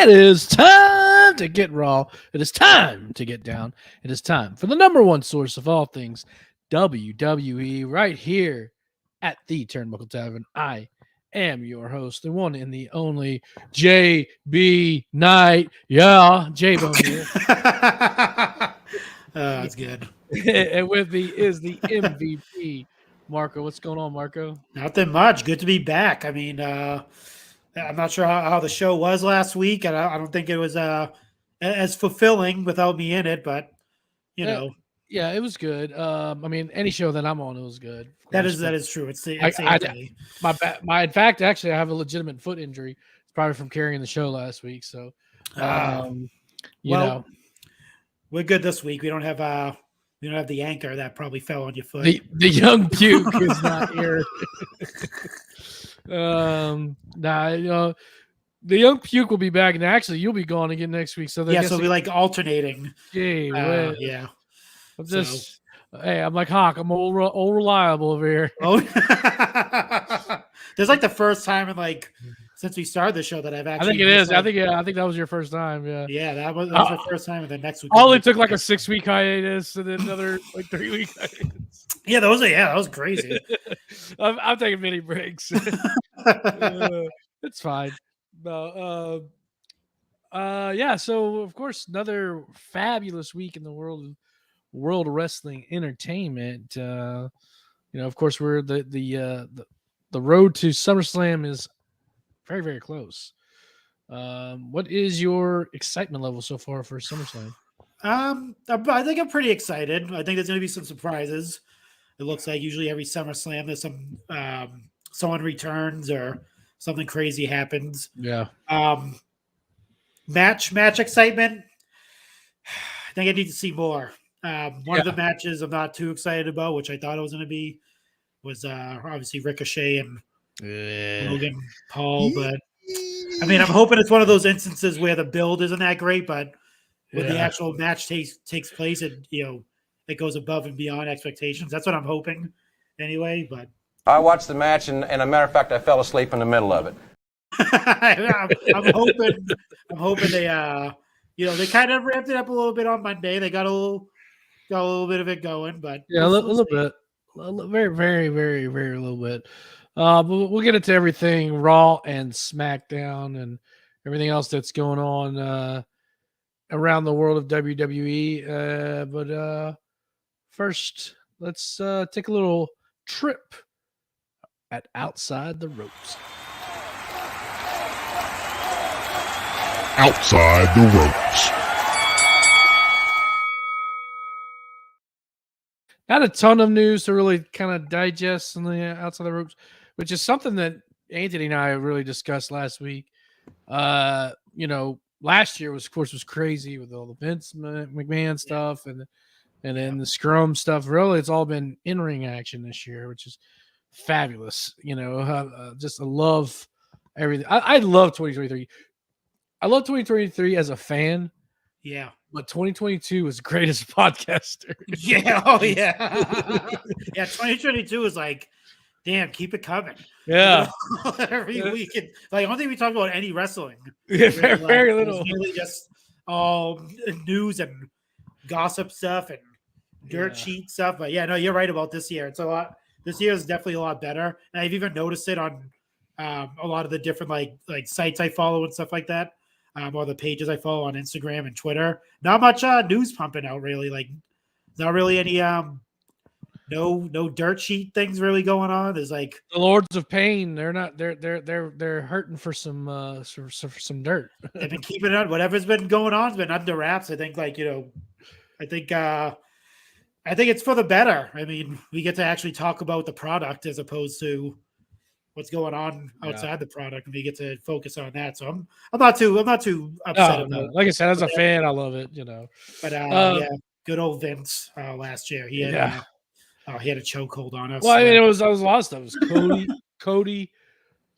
It is time to get raw. It is time to get down. It is time for the number one source of all things WWE right here at the Turnbuckle Tavern. I am your host, the one and the only JB Knight. Yeah, J-Bone here. That's good. And with me is the MVP, Marco. What's going on, Marco? Nothing much. Good to be back. I mean, I'm not sure how the show was last week, and I don't think it was as fulfilling without me in it, but, you know. Yeah, it was good. I mean, any show that I'm on, it was good. That is true. It's in fact, actually, I have a legitimate foot injury. It's probably from carrying the show last week. So, you know, we're good this week. We don't have the anchor that probably fell on your foot. The young puke is not here. The young puke will be back, and actually, you'll be gone again next week. So so we'll be like alternating. Yeah. I'm just, hey, I'm like Hawk. I'm old reliable over here. Oh, there's like the first time in since we started the show that I've actually. I think it is. I think that was your first time. Yeah. Yeah, that was the first time. And then next week. I only took like a 6-week hiatus and then another 3-week hiatus. Yeah, that was crazy. I'm taking mini breaks. It's fine. No. So of course, another fabulous week in the world wrestling entertainment. Of course, we're the road to SummerSlam is very, very close. What is your excitement level so far for SummerSlam? I think I'm pretty excited. I think there's going to be some surprises. It looks like usually every SummerSlam there's some someone returns or something crazy happens. Yeah. Match excitement. I think I need to see more. One of the matches I'm not too excited about, which I thought it was going to be, was obviously Ricochet and Logan Paul. But I mean, I'm hoping it's one of those instances where the build isn't that great, but when the actual match takes place, it goes above and beyond expectations. That's what I'm hoping, anyway. But I watched the match, and a matter of fact, I fell asleep in the middle of it. I'm hoping they they kind of ramped it up a little bit on Monday. They got a little bit of it going, but a little bit, very, very, very, very little bit. But we'll get into everything Raw and SmackDown and everything else that's going on around the world of WWE. But first, let's take a little trip at Outside the Ropes. Outside the Ropes. Not a ton of news to really kind of digest on the Outside the Ropes, which is something that Anthony and I really discussed last week. Last year was crazy with all the Vince McMahon stuff and then the scrum stuff. Really, it's all been in-ring action this year, which is fabulous. Just I love everything. I love 2023. I love 2023 as a fan. Yeah. But 2022 was great as a podcaster. Yeah. Oh, yeah. Yeah. 2022 was like, damn, keep it coming. Yeah. Every week. I don't think we talk about any wrestling. Yeah, very little. It was really just all news and gossip stuff and dirt sheet stuff. But yeah, no, you're right about this year. It's a lot. This year is definitely a lot better. And I've even noticed it on a lot of the different like sites I follow and stuff like that. Or the pages I follow on Instagram and Twitter. Not much news pumping out really. Like not really any no dirt sheet things really going on. There's like the Lords of Pain. They're not. They're hurting for some for some dirt. they've been keeping it on. Whatever's been going on has been under wraps. I think I think it's for the better. I mean, we get to actually talk about the product as opposed to what's going on outside the product, and we get to focus on that. So I'm not too upset about it. Like I said, as a fan, I love it. But yeah, good old Vince last year. He had a chokehold on us. Well, I mean, it was a lot of stuff. It was Cody,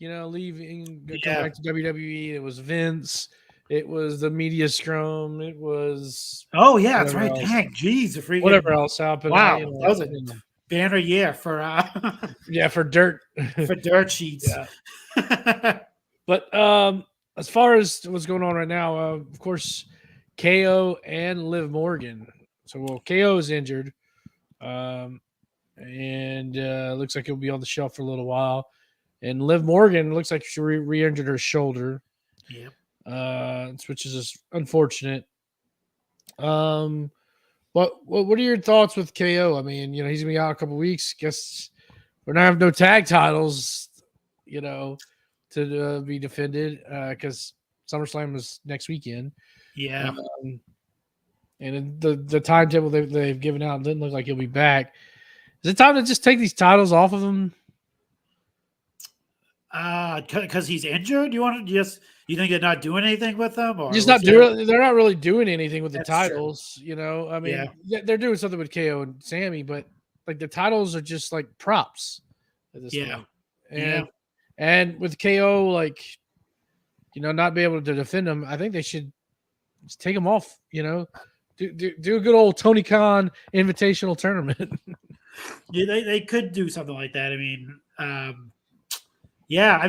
leaving, come back to WWE. It was Vince. It was the media scrum. It was that's right. Dang, jeez, whatever else happened. Wow, that was a banner year for for dirt sheets. Yeah. But as far as what's going on right now, of course, KO and Liv Morgan. So KO is injured, and looks like he'll be on the shelf for a little while. And Liv Morgan looks like she re-injured her shoulder. Yep. Which is just unfortunate. What are your thoughts with KO? I mean, he's gonna be out a couple weeks. Guess we're not having no tag titles, to be defended because SummerSlam is next weekend. Yeah. And the timetable they've given out didn't look like he'll be back. Is it time to just take these titles off of him? Because he's injured. You think they're not doing anything with them, or they're not really doing anything with the That's titles. I mean, they're doing something with KO and Sammy, but like the titles are just like props at this point. And with KO, like not be able to defend them, I think they should just take them off. Do a good old Tony Khan Invitational tournament. they could do something like that. I mean, I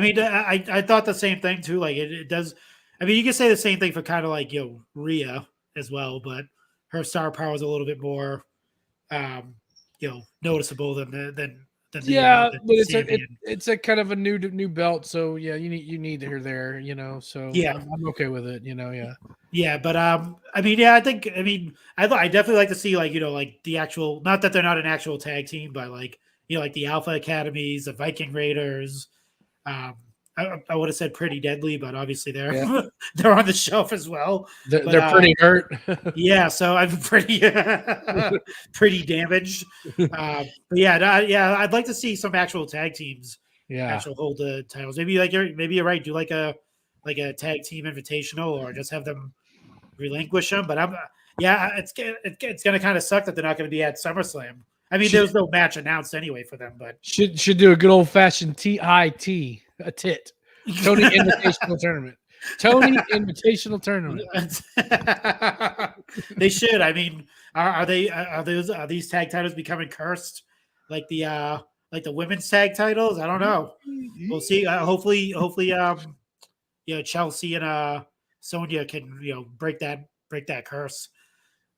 mean, I thought the same thing too. Like it does. I mean, you can say the same thing for kind of like Rhea as well, but her star power is a little bit more, noticeable than but it's a kind of a new belt. So yeah, you need her there. So I'm okay with it. Yeah, but I mean, I definitely like to see like the actual. Not that they're not an actual tag team, but like like the Alpha Academies, the Viking Raiders. I would have said Pretty Deadly, but obviously they're they're on the shelf as well. They're pretty hurt. So I'm pretty pretty damaged. But I'd like to see some actual tag teams. Actual hold the titles. Maybe you're right. Do like a tag team invitational, or just have them relinquish them. But it's gonna kind of suck that they're not going to be at SummerSlam. I mean, there's no match announced anyway for them, but should do a good old fashioned TIT, a tit. Tony Invitational Tournament. Tony Invitational Tournament. They should. I mean, are these tag titles becoming cursed like the women's tag titles? I don't know. We'll see. Hopefully, Chelsea and Sonya can break that curse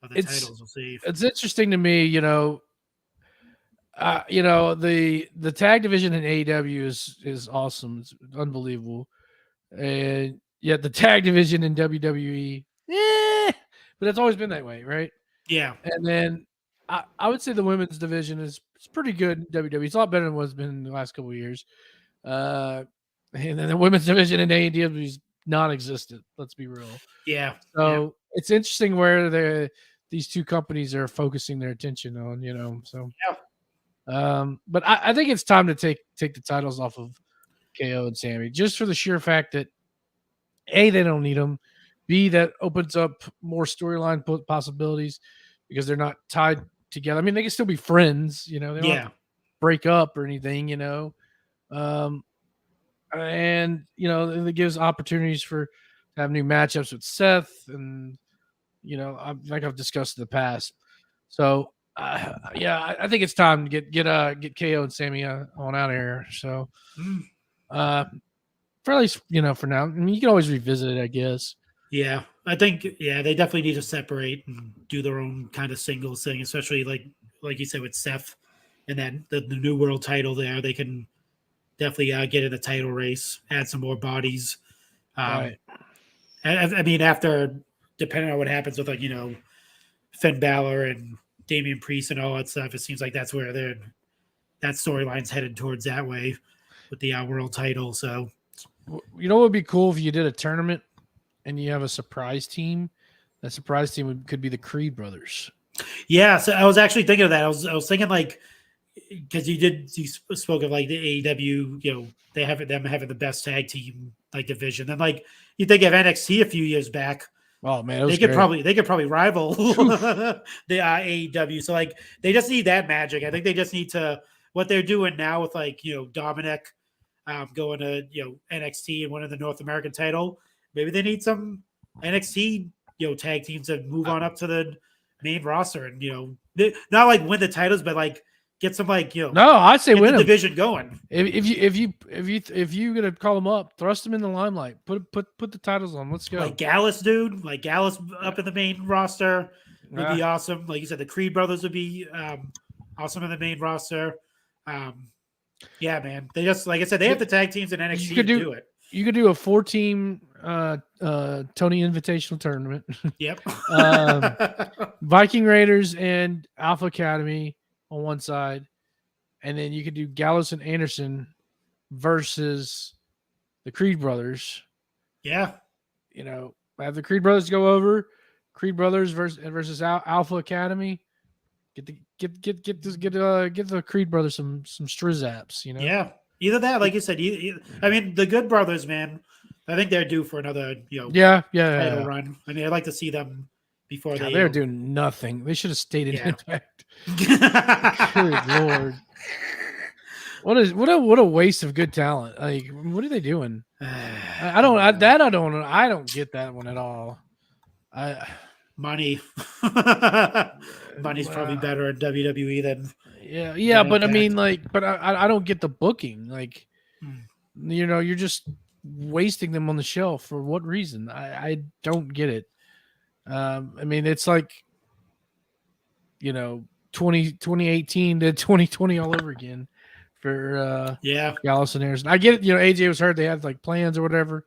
of the titles. We'll see. It's interesting to me, the tag division in AEW is awesome. It's unbelievable. And yet the tag division in WWE, but it's always been that way, right? Yeah. And then I would say the women's division is pretty good in WWE. It's a lot better than what's been in the last couple of years. And then the women's division in AEW is non-existent. Let's be real. Yeah. So it's interesting where these two companies are focusing their attention on, so. Yeah. But I think it's time to take the titles off of KO and Sammy, just for the sheer fact that A, they don't need them. B, that opens up more storyline possibilities because they're not tied together. I mean, they can still be friends, they don't have to break up or anything, and it gives opportunities to have new matchups with Seth, and like I've discussed in the past. So. I think it's time to get KO and Sammy on out of here. So, for at least for now. I mean, you can always revisit it, I guess. Yeah, I think they definitely need to separate and do their own kind of singles thing, especially like you said with Seth, and then the new world title there. They can definitely get in the title race, add some more bodies. Right. I mean, after depending on what happens with Finn Balor and Damian Priest and all that stuff. It seems like that's where that storyline's headed towards that way with the world title. So, you know what would be cool if you did a tournament and you have a surprise team? That surprise team could be the Creed brothers. yeah. So I was actually thinking of that. I was thinking like, because you spoke of like the AEW, they have them having the best tag team like division, and like you think of NXT a few years back. Oh man, they could probably rival the AEW. So like they just need that magic. I think they just need to what they're doing now with like Dominik going to NXT and winning the North American title. Maybe they need some NXT tag teams to move on up to the main roster and not like win the titles, but like get some like no, I'd say win the division going. If you gonna call them up, thrust them in the limelight, put the titles on. Let's go. Like Gallus, dude. Like Gallus up in the main roster would be awesome. Like you said, the Creed brothers would be awesome in the main roster. Yeah, man. They just like I said, they have the tag teams in NXT to do it. You could do a 4-team Tony Invitational tournament. Yep. Viking Raiders and Alpha Academy on one side, and then you could do Gallus and Anderson versus the Creed brothers. Yeah. Have the Creed brothers go over. Creed brothers versus Alpha Academy. Get the Creed brothers some strizzaps. Yeah. Either that, like you said. I mean, the Good Brothers, man. I think they're due for another title run. I mean, I'd like to see them before they're doing nothing. They should have stayed in Impact. Good Lord. What a waste of good talent. Like, what are they doing? I don't get that one at all. Money's probably better in WWE than but I mean, like, but I don't get the booking. Like, you're just wasting them on the shelf for what reason? I don't get it. I mean, it's like 2018 to 2020 all over again for Gallus and Anderson. I get it. AJ was hurt; they had like plans or whatever,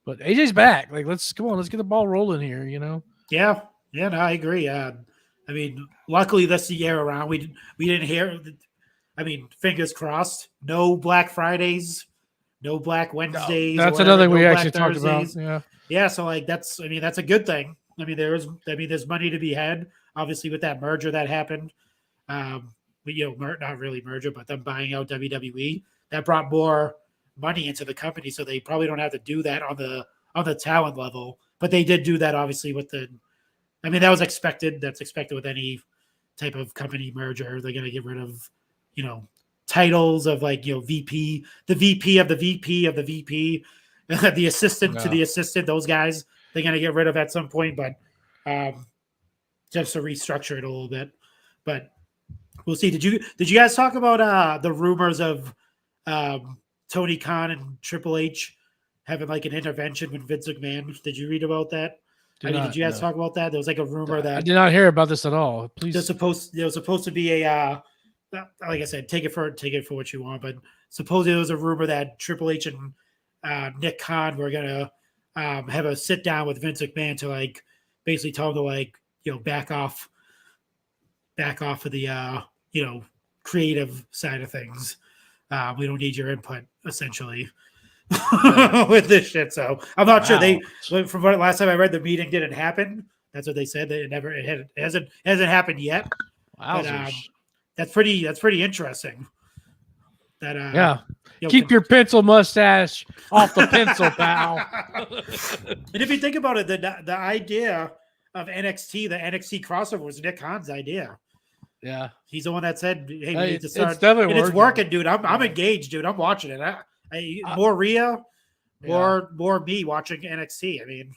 but AJ's back. Like, let's get the ball rolling here. Yeah, no, I agree. I mean, luckily this year around we didn't hear. I mean, fingers crossed. No Black Fridays, no Black Wednesdays. No, that's another thing we actually talked about. Yeah. So like that's a good thing. I mean, there's money to be had. Obviously, with that merger that happened, not really merger, but them buying out WWE, that brought more money into the company. So they probably don't have to do that on the talent level. But they did do that, obviously, that was expected. That's expected with any type of company merger. They're going to get rid of, titles of like, VP, the VP of the VP of the VP, the assistant to the assistant, those guys, they're going to get rid of at some point, but just to restructure it a little bit. But we'll see. Did you guys talk about the rumors of Tony Khan and Triple H having like an intervention with Vince McMahon? Did you read about that? Did you guys talk about that? There was like a rumor that I did not hear about this at all. Please. There was supposed to be a like I said, take it for what you want, but supposedly there was a rumor that Triple H and Nick Khan were gonna have a sit down with Vince McMahon to like basically tell him to like back off of the creative side of things. We don't need your input, essentially. With this shit, so I'm not sure from what last time I read, the meeting didn't happen. That's what they said. It hasn't happened yet. Wow, but, that's pretty interesting. That keep your pencil mustache off the pencil, pal. And if you think about it, the idea of NXT, the NXT crossover was Nick Khan's idea. Yeah, he's the one that said, "Hey, we need to start." It's definitely it's working, dude. I'm engaged, dude. I'm watching it. More Rhea, more me watching NXT. I mean,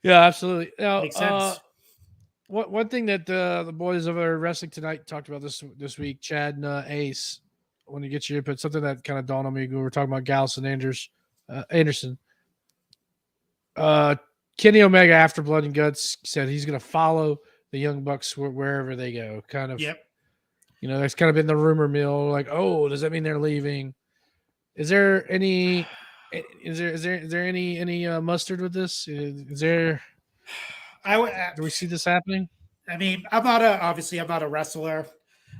yeah, absolutely. Now, makes sense. One thing that the boys over Wrestling Tonight talked about this week, Chad and Ace, when you get your input, something that kind of dawned on me when we were talking about Gallus and Anderson. Kenny Omega, after Blood and Guts, said he's going to follow the Young Bucks wherever they go. Kind of, yep. That's kind of been the rumor mill. Like, oh, does that mean they're leaving? Is there any mustard with this? Do we see this happening? I mean, I'm not a wrestler.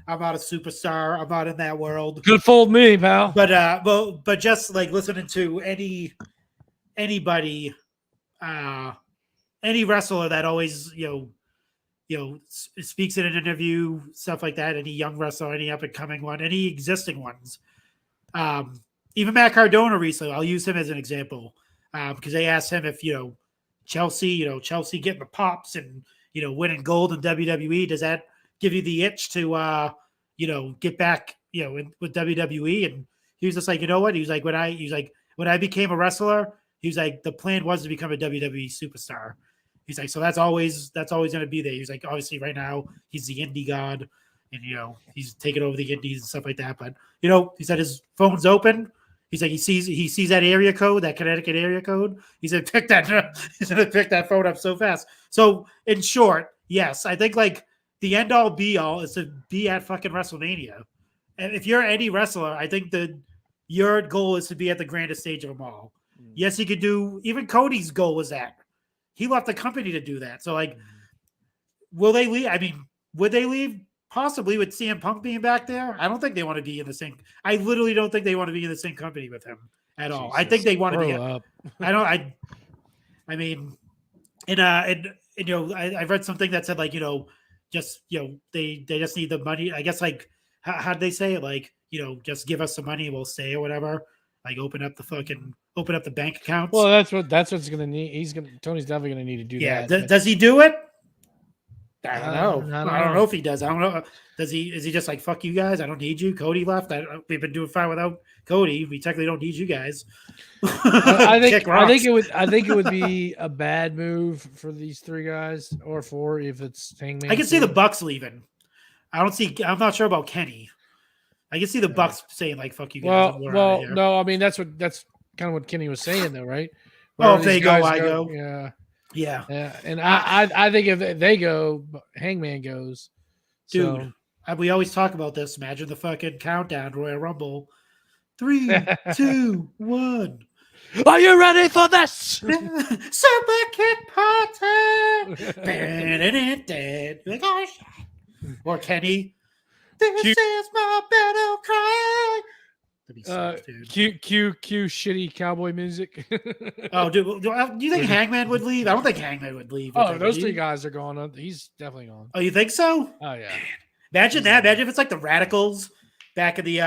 I'm not a superstar. I'm not in that world. Could have fooled me, pal. But just like listening to anybody, any wrestler that always speaks in an interview, stuff like that. Any young wrestler, any up and coming one, any existing ones. Even Matt Cardona recently, I'll use him as an example because they asked him if Chelsea getting the pops and winning gold in WWE, does that give you the itch to get back with WWE? And he was just like, you know what? He was like, when I became a wrestler, he was like, the plan was to become a WWE superstar. He's like, so that's always going to be there. He's like, obviously right now he's the indie god and, he's taking over the indies and stuff like that. But, he said his phone's open. He's like, he sees that area code, that Connecticut area code. He's going to pick that phone up so fast. So in short, yes, I think like the end all be all is to be at fucking WrestleMania. And if you're any wrestler, I think your goal is to be at the grandest stage of them all. Yes, he could do, even Cody's goal was that. He left the company to do that. So, like, will they leave? I mean, would they leave possibly with CM Punk being back there? I don't think they want to be in the same. I literally don't think they want to be in the same company with him at all. I think they want to be. Up. I mean, I read something that said like, they just need the money. I guess like, how did they say it? Like, just give us some money, we'll stay or whatever. Like open up the bank accounts. Well, that's what's gonna need. Tony's definitely gonna need to do that. Yeah. Does he do it? I don't know. I don't know if he does. I don't know. Is he just like, fuck you guys? I don't need you. Cody left. We've been doing fine without Cody. We technically don't need you guys. I think it would be a bad move for these three guys or four if it's Hangman. I can see the Bucks leaving. I'm not sure about Kenny. I can see the Bucks saying like, "Fuck you guys." Well, no. I mean, that's kind of what Kenny was saying, though, right? If they go, I go. Yeah. And I think if they go, Hangman goes. Dude, we always talk about this. Imagine the fucking countdown, Royal Rumble. 3, 2, 1. Are you ready for this? Super kick party. Like, oh, shit. Or Kenny. This is my battle cry. Cue shitty cowboy music. Oh, dude, do you think Hangman would leave? I don't think Hangman would leave. Oh, those three guys are gone. He's definitely gone. Oh, you think so? Oh yeah. Imagine that. Imagine if it's like the Radicals back in the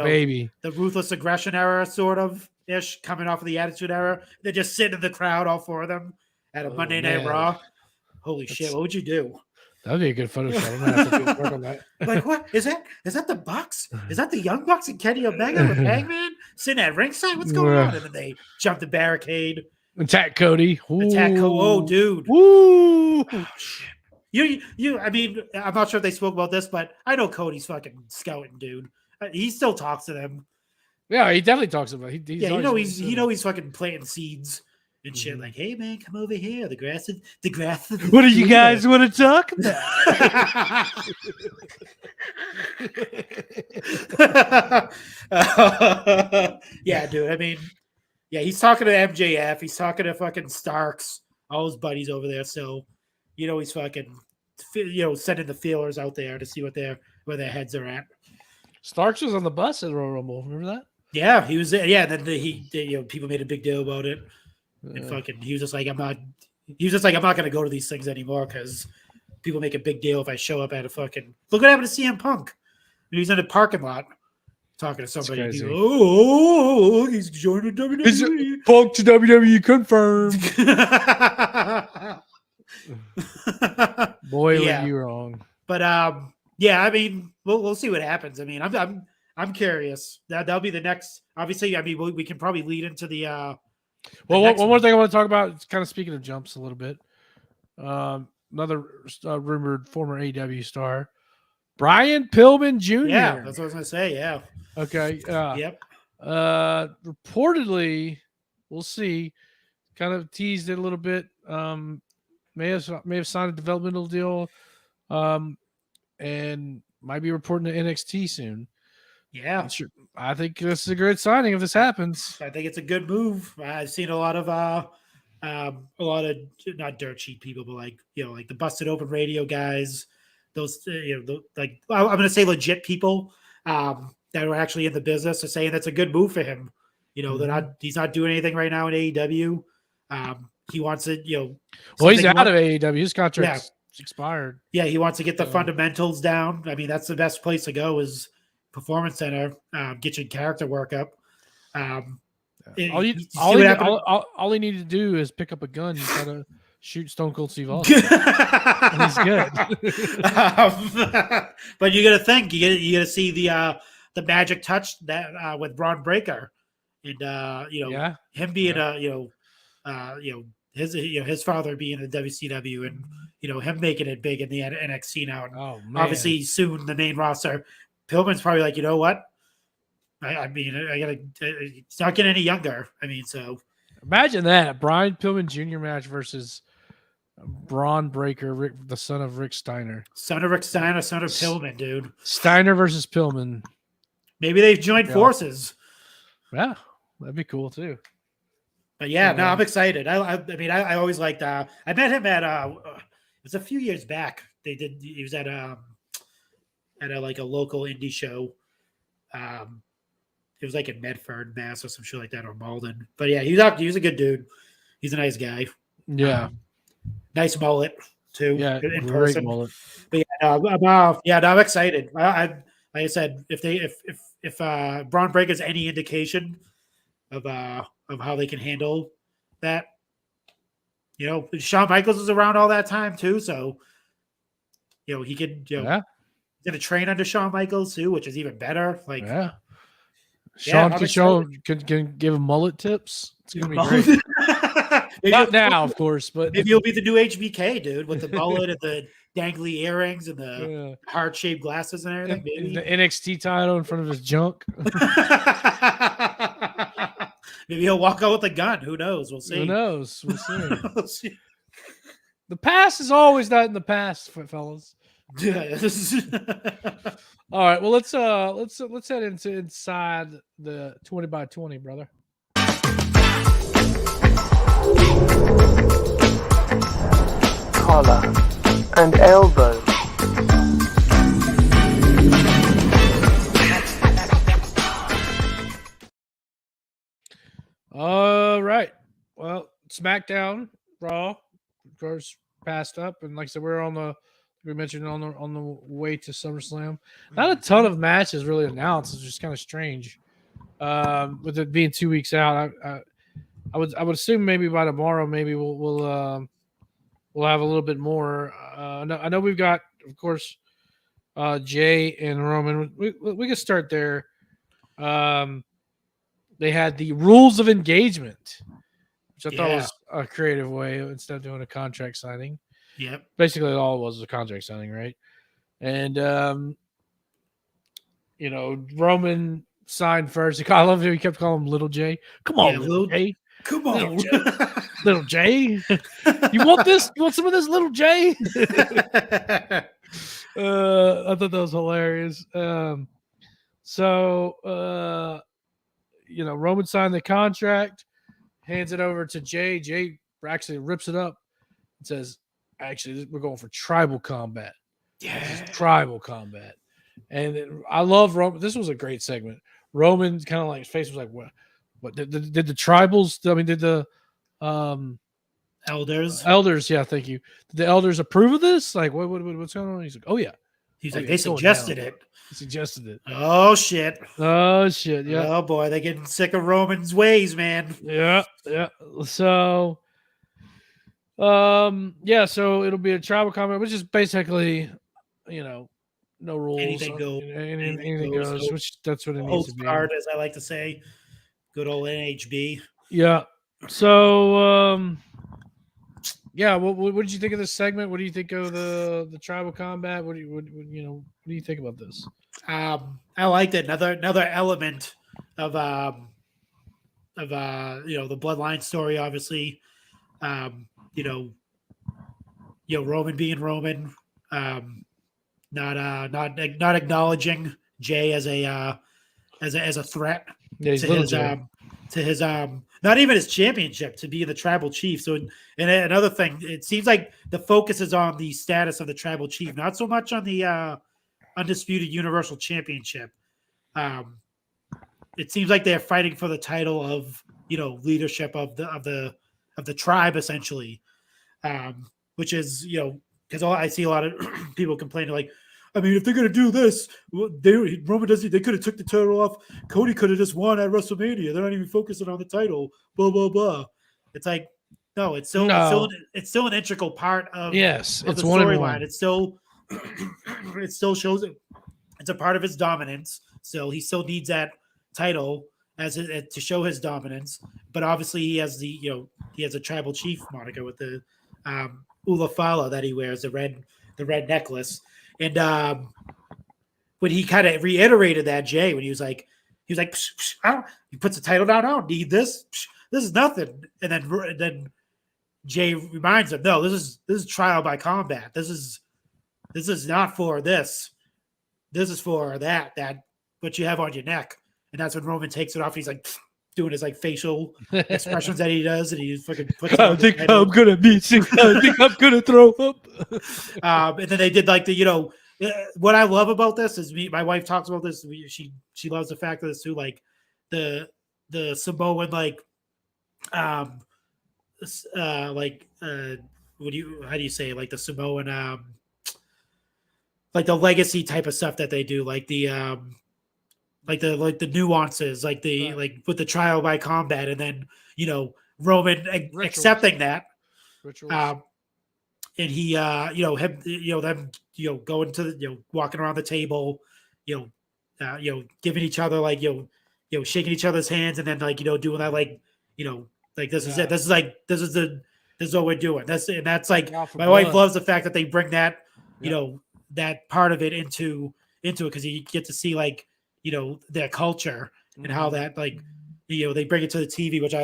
baby, the Ruthless Aggression era, sort of ish, coming off of the Attitude Era. They just sit in the crowd, all four of them, at a Monday Night Raw. Holy shit! What would you do? That would be a good photo shot. I'm gonna have to work on that. Like, what is that? Is that the Bucks? Is that the Young Bucks and Kenny Omega with Hangman sitting at ringside? What's going on? And then they jump the barricade, attack Cody. Attack Cody. Oh, dude. Woo! Oh, shit. I mean, I'm not sure if they spoke about this, but I know Cody's fucking scouting, dude. He still talks to them. Yeah, he definitely talks about it. He's fucking planting seeds and shit. Like, hey man, come over here. The grass is. What do you guys want to talk about? Yeah, dude. I mean, yeah, he's talking to MJF. He's talking to fucking Starks, all his buddies over there. So, he's fucking, sending the feelers out there to see where their heads are at. Starks was on the bus at Royal Rumble. Remember that? Yeah, he was there. Yeah, then people made a big deal about it. And fucking, he was just like, I'm not going to go to these things anymore because people make a big deal if I show up at a fucking. Look what happened to CM Punk. He's in a parking lot talking to somebody. He's like, he's joining WWE. Punk to WWE confirmed. Boy, were you wrong. But yeah, I mean, we'll see what happens. I mean, I'm curious. That'll be the next. Obviously, I mean, we can probably lead into the. Well, one more thing I want to talk about, kind of speaking of jumps a little bit. Another rumored former AEW star, Brian Pillman Jr. Yeah, that's what I was going to say. Yeah. Okay. Yep. Reportedly, we'll see. Kind of teased it a little bit. May have signed a developmental deal, and might be reporting to NXT soon. Yeah, sure. I think this is a great signing if this happens. I think it's a good move. I've seen a lot of a lot of not dirt sheet people, but like like the busted open radio guys, those I'm going to say legit people that are actually in the business are saying that's a good move for him. He's not doing anything right now in AEW. He wants to well, he's out of AEW. His contract's expired. Yeah, he wants to get the fundamentals down. I mean, that's the best place to go is Performance Center. Get your character work up. All he needed to do is pick up a gun. You gotta shoot Stone Cold Steve Austin. And he's good. But you gotta think you gotta see the magic touch that with Braun Breaker, and him being his father being in the WCW, and him making it big in the NXT now, and obviously soon the main roster. Pillman's probably like, you know what? I mean, it's not getting any younger. I mean, so imagine that Brian Pillman Jr. match versus Braun Breaker, the son of Rick Steiner. Son of Rick Steiner, son of Pillman, dude. Steiner versus Pillman. Maybe they've joined forces. Yeah, that'd be cool too. But yeah, no, I'm excited. I mean, I always liked. I met him at it was a few years back. He was at a local indie show. It was like in Medford, Mass, or some shit like that, or Malden. But yeah, he's a good dude. He's a nice guy. Yeah, nice mullet too. Yeah, in great person. mullet. But yeah, I'm excited. Like I said, if Braun Breaker's any indication of how they can handle that, Shawn Michaels was around all that time too, so he could he's gonna train under Shawn Michaels too, which is even better. Like Shawn can give him mullet tips. It's gonna be great. Not now, of course, but maybe he'll be the new HBK dude with the mullet and the dangly earrings and the heart-shaped glasses and everything. Maybe the NXT title in front of his junk. Maybe he'll walk out with a gun. Who knows? We'll see. Who knows? We'll see. We'll see. The past is always not in the past, fellas. Yeah. All right. Well, let's head inside the 20 by 20, brother. Collar and elbow. All right. Well, SmackDown, Raw, of course, passed up, and like I said, we mentioned on the way to SummerSlam. Not a ton of matches really announced. It's just kind of strange. With it being 2 weeks out, I would assume maybe by tomorrow, maybe we'll have a little bit more. I know we've got, of course, Jey and Roman. We can start there. They had the rules of engagement, which I thought was a creative way instead of doing a contract signing. Yep. Basically, all it was a contract signing, right? And Roman signed first. I love how he kept calling him Little Jey. Come on, Little Jey. Come on, Little Jey. You want this? You want some of this, Little Jey? I thought that was hilarious. Roman signed the contract, hands it over to Jey. Jey actually rips it up and says, actually, we're going for tribal combat. Yeah. This is tribal combat. And I love Roman. This was a great segment. Roman kind of like his face was like, what did the tribals, did the elders? Yeah, thank you. Did the elders approve of this? Like, what's going on? He's like, oh, yeah. He's like, they suggested it. He suggested it. Oh, shit. Yeah. Oh, boy. They're getting sick of Roman's ways, man. Yeah. So, so it'll be a tribal combat, which is basically, no rules. Anything goes. Anything goes, which that's what it needs to be. Card, as I like to say. Good old NHB. Yeah. So, what did you think of this segment? What do you think of the tribal combat? What do you think about this? I liked it. Another element of the bloodline story, obviously. Roman being Roman, not acknowledging Jey as a threat. Yeah, he's Little Jey. to his not even his championship, to be the tribal chief. So, and another thing, it seems like the focus is on the status of the tribal chief, not so much on the undisputed Universal Championship. It seems like they're fighting for the title of, you know, leadership of the tribe, essentially, which is, you know, because I see a lot of people complaining, like, I mean, if they're gonna do this, Roman doesn't. They could have took the title off. Cody could have just won at WrestleMania. They're not even focusing on the title. Blah blah blah. It's like, no, it's still an integral part of Yes, of it's the one and storyline. one. It still shows it. It's a part of his dominance. So he still needs that title to show his dominance. But obviously, he has a tribal chief moniker with the Ulafala that he wears, the red necklace. And when he kind of reiterated that, Jay, when he was like, psh, psh, he puts the title down. I don't need this. Psh, this is nothing. And then Jay reminds him, no, this is trial by combat. This is not for this. This is for that what you have on your neck. And that's when Roman takes it off. He's like doing his like facial expressions that he does, and he fucking puts it on the title. I'm gonna beat you. I think I'm gonna throw up. And then they did like the, you know, what I love about this is my wife talks about this. She loves the fact of this too, like the Samoan how do you say it? Like the Samoan like the legacy type of stuff that they do, like the nuances, like the like with the trial by combat, and then, you know, Roman accepting that. Rituals. And he, them, going to the, walking around the table, giving each other like, shaking each other's hands, and then like, doing that, like, like this is it. This is what we're doing. That's like, my wife loves the fact that they bring that, that part of it into it, because you get to see like, their culture and how that like, they bring it to the TV, which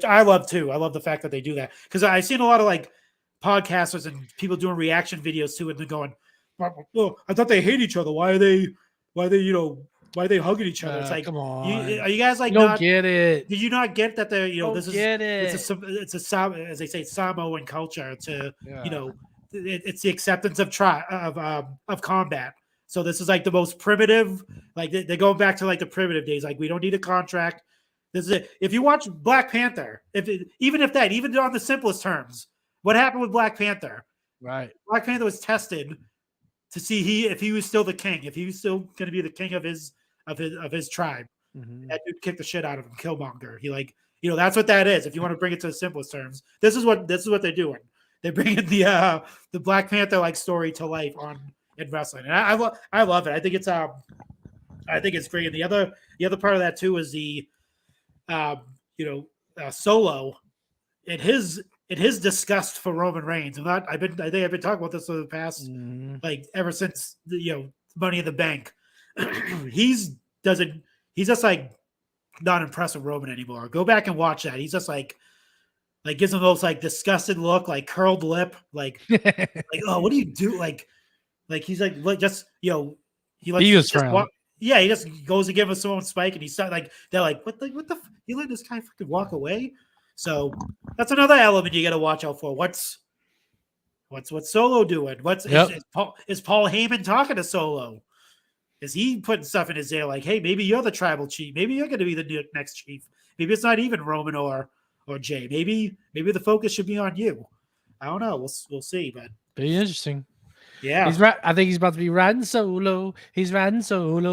I love too. I love the fact that they do that, because I've seen a lot of like podcasters and people doing reaction videos to it, and they're going, well, I thought they hate each other. Why are they hugging each other? It's like, come on. are you guys like, don't get it? Did you not get that they're, this is, get it. it's a as they say, Samoan culture. It's the acceptance of combat. So this is like the most primitive, like they're going back to like the primitive days. Like, we don't need a contract. This is it. If you watch Black Panther, even on the simplest terms, what happened with Black Panther? Right. Black Panther was tested to see if he was still the king, if he was still going to be the king of his tribe. Mm-hmm. That dude kicked the shit out of him, Killmonger. He like, that's what that is. If you want to bring it to the simplest terms, this is what they're doing. They're bringing the Black Panther like story to life in wrestling, and I love it. I think it's great. And the other part of that too is the Solo and his disgust for Roman Reigns. I think I've been talking about this for the past like ever since Money in the Bank. He's just like not impressed with Roman anymore. Go back and watch that. He's just like gives him those like disgusted look, like curled lip, like like, oh, what do you do? Like he's like just he was frown. He just goes to give him someone spike, and he's like, they're like, what the you let this guy fucking walk away? So that's another element you got to watch out for. What's Solo doing? Is Paul Heyman talking to Solo? Is he putting stuff in his ear like, hey, maybe you're the tribal chief, maybe you're going to be the next chief, maybe it's not even Roman or Jay, maybe the focus should be on you. I don't know. We'll see, but be interesting. Yeah, I think he's about to be riding solo. He's riding solo. Did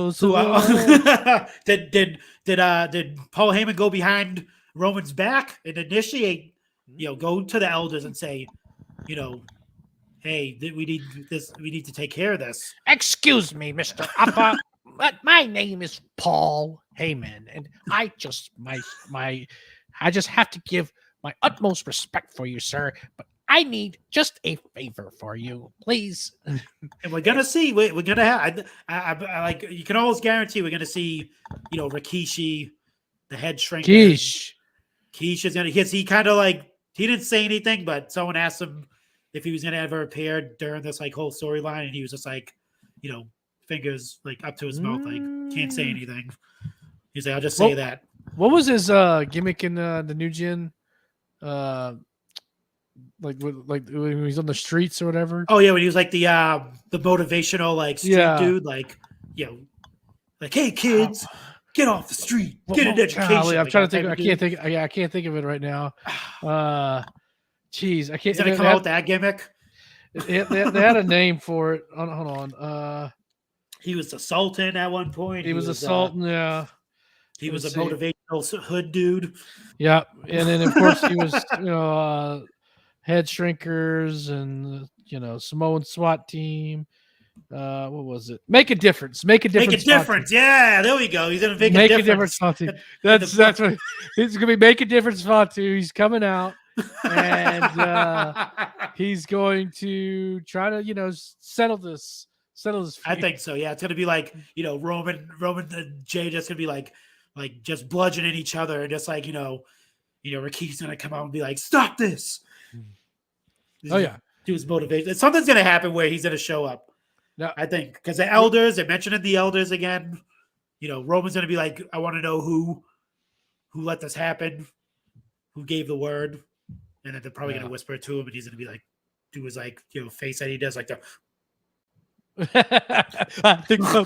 Paul Heyman go behind Roman's back and initiate? Go to the elders and say, hey, we need this. We need to take care of this. Excuse me, Mr. Upper, but my name is Paul Heyman, and I just I just have to give my utmost respect for you, sir. But I need just a favor for you, please. And we're gonna see. We're gonna have. I like. You can almost guarantee we're gonna see. Rikishi, the head shrinker. Quiche is gonna. He kind of like. He didn't say anything, but someone asked him if he was gonna ever appear during this like whole storyline, and he was just like, fingers like up to his mouth, like can't say anything. He's like, I'll just say that. What was his gimmick in the New Gen? Like when he was on the streets or whatever. Oh yeah, when he was like the motivational like street dude, like like hey kids, get off the street, get an education. Golly, I'm like trying to think. I can't think of it right now. Jeez, I can't. Is gonna come out with that gimmick? They had a name for it. Hold on. He was the Sultan at one point. He was a Sultan. Yeah. He was a motivational hood dude. Yeah, and then of course he was, head shrinkers and Samoan SWAT team. What was it? Make a difference. Make a difference. Make a difference. Yeah, there we go. He's gonna make a difference. Fatu. That's what he's gonna be. Make a difference. Fatu. He's coming out, and he's going to try to settle this. I think so. Yeah, it's gonna be like Roman and Jay just gonna be like just bludgeoning each other and just like Ricky's gonna come out and be like, stop this. Oh yeah, do his motivation. Something's gonna happen where he's gonna show up. No, I think because the elders, they mentioned the elders again. Roman's gonna be like, I want to know who let this happen, who gave the word, and then they're probably gonna whisper it to him, and he's gonna be like, do his face that he does like the. I think so.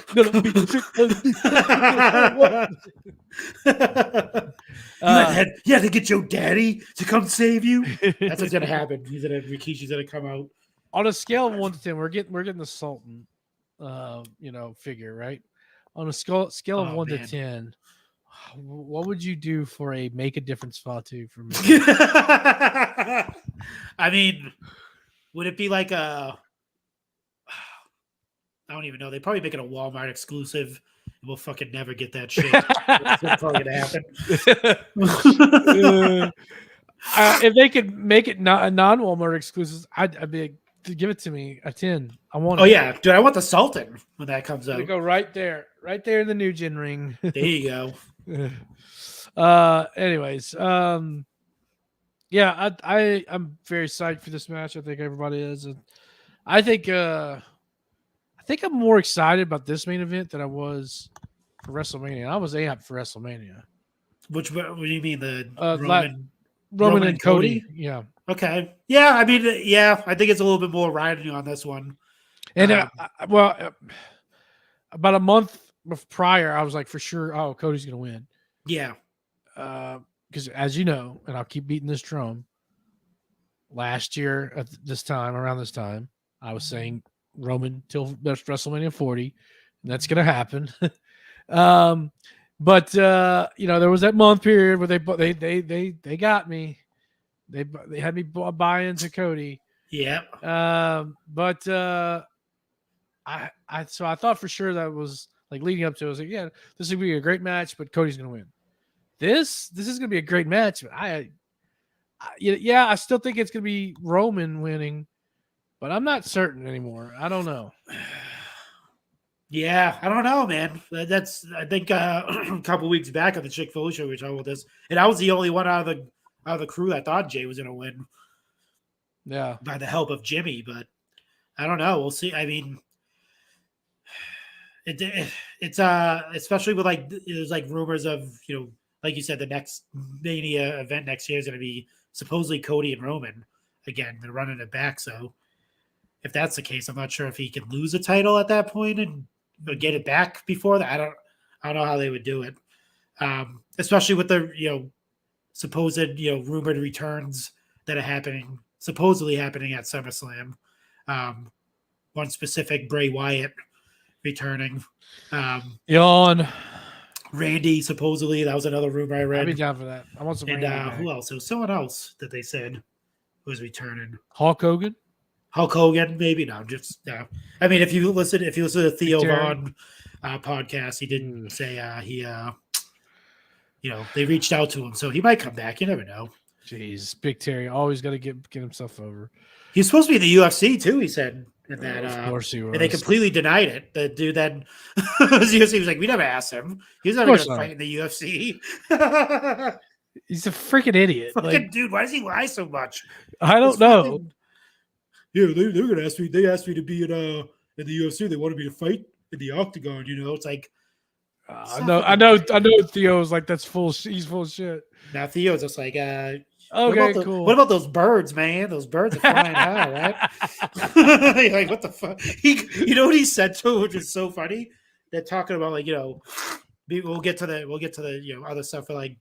You had to get your daddy to come save you. That's what's gonna happen. Rikishi's gonna come out. On a scale of 1 to 10, we're getting the Sultan, figure, right? On a scale of 1 to 10, what would you do for a make a difference Fatu for me? I mean, would it be like a? I don't even know. They probably make it a Walmart exclusive. And we'll fucking never get that shit. That's probably gonna happen. If they could make it not a non-Walmart exclusive, I'd be like, give it to me a 10. I want it. Oh yeah, dude, I want the Sultan when that comes out. Go right there in the New Gen ring. There you go. Anyways, yeah, I'm very psyched for this match. I think everybody is, and I think I'm more excited about this main event than I was for WrestleMania. I was amped for WrestleMania. What do you mean, the Roman and Cody? Yeah. Okay. Yeah, I mean, yeah, I think it's a little bit more riding on this one. And about a month prior, I was like, for sure, Cody's going to win. Yeah. Because as you know, and I'll keep beating this drum, last year at around this time, I was saying Roman till WrestleMania 40, and that's going to happen. But there was that month period where they got me. They had me buy into Cody. Yeah. But I thought for sure that was like leading up to it. I was like, yeah, this is gonna be a great match, but Cody's gonna win. This is gonna be a great match. But I still think it's gonna be Roman winning, but I'm not certain anymore. I don't know. Yeah, I don't know, man. I think a couple weeks back on the Chick-fil-A show we were talking about this, and I was the only one out of the crew that thought Jay was going to win. Yeah, by the help of Jimmy, but I don't know. We'll see. I mean, it's especially with there's rumors of like you said, the next Mania event next year is going to be supposedly Cody and Roman again. They're running it back, so if that's the case, I'm not sure if he can lose a title at that point and get it back before that. I don't know how they would do it, especially with the supposed rumored returns that are supposedly happening at SummerSlam. One specific, Bray Wyatt returning. Yawn. Randy, supposedly, that was another rumor I read. I'd be down for that. I want some. And who else? There was someone else that they said was returning. Hulk Hogan, maybe. No, just I mean, if you listen to Theo Vaughn podcast, he didn't say they reached out to him, so he might come back. You never know. Jeez, Big Terry always got to get himself over. He's supposed to be in the UFC too. He said that. Of course he was. And they completely denied it. The dude then the UFC was like, we never asked him. He's never going to fight in the UFC. He's a freaking idiot. Dude, why does he lie so much? I don't know. Yeah, they're gonna ask me. They asked me to be in the UFC. They wanted me to fight in the octagon. It's like, I know. Theo's like that's full. He's full of shit. Now Theo's just like, Okay, cool. What about those birds, man? Those birds are flying high, right? You're like, what the fuck? You know what he said to him, which is so funny. They're talking about like, we'll get to the other stuff. But like,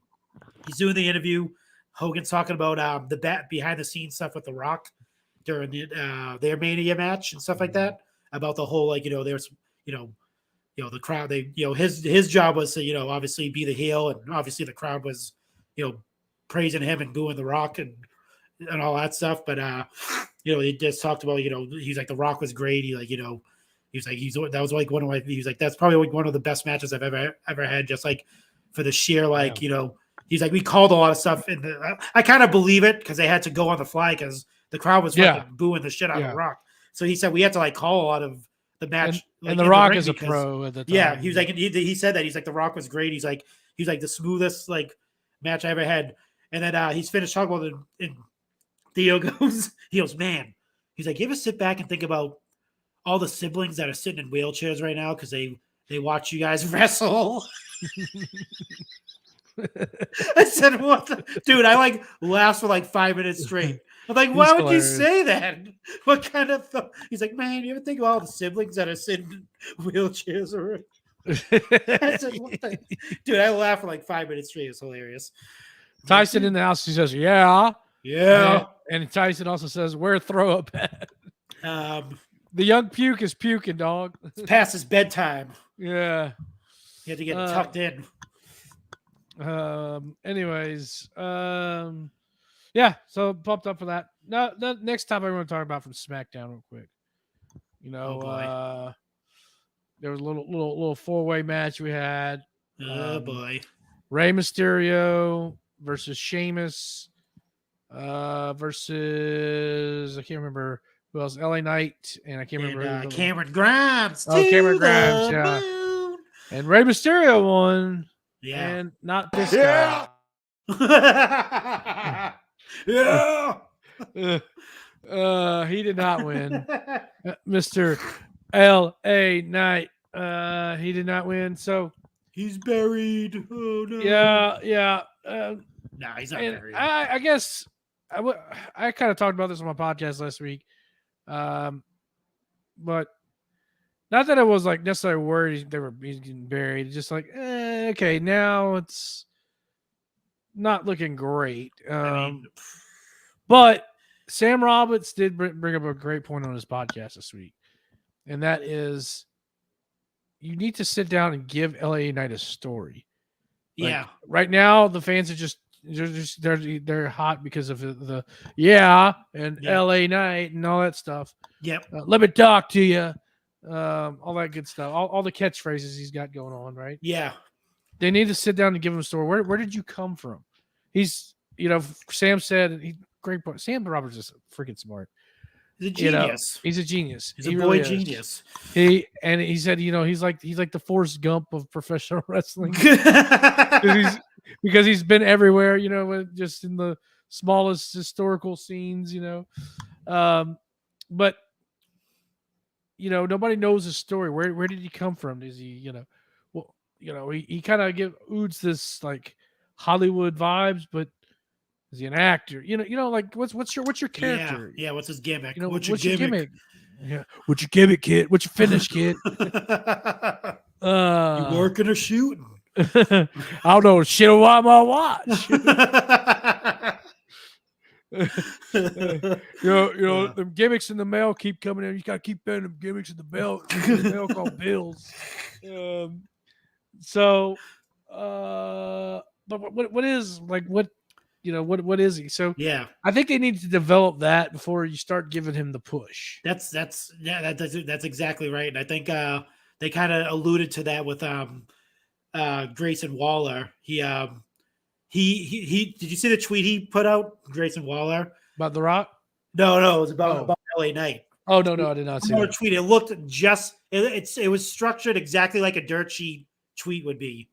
he's doing the interview. Hogan's talking about the behind the scenes stuff with The Rock during their Mania match and stuff like that. About the whole there's the crowd. They his job was to obviously be the heel, and obviously the crowd was praising him and booing The Rock and all that stuff. But he just talked about he's like The Rock was great. He that was like one of my. He was like that's probably like one of the best matches I've ever had. Just like for the sheer he's like we called a lot of stuff and I kind of believe it because they had to go on the fly because the crowd was fucking booing the shit out of The Rock. So he said we had to like call a lot of the match. And The Rock is a pro at the time. Yeah, he was like he said that he's like The Rock was great. He's like the smoothest match I ever had. And then he's finished talking about it, and Theo goes, man, he's like, you ever sit back and think about all the siblings that are sitting in wheelchairs right now because they watch you guys wrestle? I said, what the dude? I laughed for 5 minutes straight. I'm like, why would you say that? What kind of He's like, man, you ever think of all the siblings that are sitting in wheelchairs already? I said, what the? Dude, I laughed for 5 minutes straight. It was hilarious. Tyson in the house, he says, yeah. And Tyson also says, where throw up at? The young puke is puking, dog. It's past his bedtime. Yeah. He had to get tucked in. Anyways, yeah, so pumped up for that. No, the next topic I want to talk about from SmackDown real quick. There was a little 4-way match we had. Oh boy. Rey Mysterio versus Sheamus versus I can't remember who else. LA Knight and I can't remember Cameron Grimes. Cameron Grimes, yeah. And Rey Mysterio won. Yeah. And not this guy. Yeah. He did not win. Mr. LA Knight. He did not win. So he's buried. Oh no. Yeah. No, he's not buried. I guess I kind of talked about this on my podcast last week. But not that I was necessarily worried he's getting buried. It's just okay, now it's not looking great. But Sam Roberts did bring up a great point on his podcast this week, and that is you need to sit down and give LA Knight a story. Right now the fans are they're hot because of the LA Knight and all that stuff. Yep. Let me talk to you. All that good stuff. All the catchphrases he's got going on, right? Yeah. They need to sit down and give him a story. Where did you come from? He's, Sam said, great point. Sam Roberts is freaking smart. He's a genius. He's a genius. He's a boy genius. He said, he's like the Forrest Gump of professional wrestling. because he's been everywhere, just in the smallest historical scenes, but nobody knows his story. Where did he come from? Is he, he kind of oods this Hollywood vibes, but is he an actor? What's your character? Yeah. What's his gimmick? What's your gimmick? Yeah. What's your gimmick, kid? What's your finish, kid? You working or shooting? I don't know shit about my watch. The gimmicks in the mail keep coming in. You gotta keep paying them gimmicks in the mail. The mail called bills. But what is what is he? So yeah, I think they need to develop that before you start giving him the push. That's exactly right. And I think they kind of alluded to that with Grayson Waller. He did you see the tweet he put out, Grayson Waller? About The Rock? No, it was about LA Knight. Oh no, I did not see that tweet. It looked it was structured exactly like a dirt sheet tweet would be.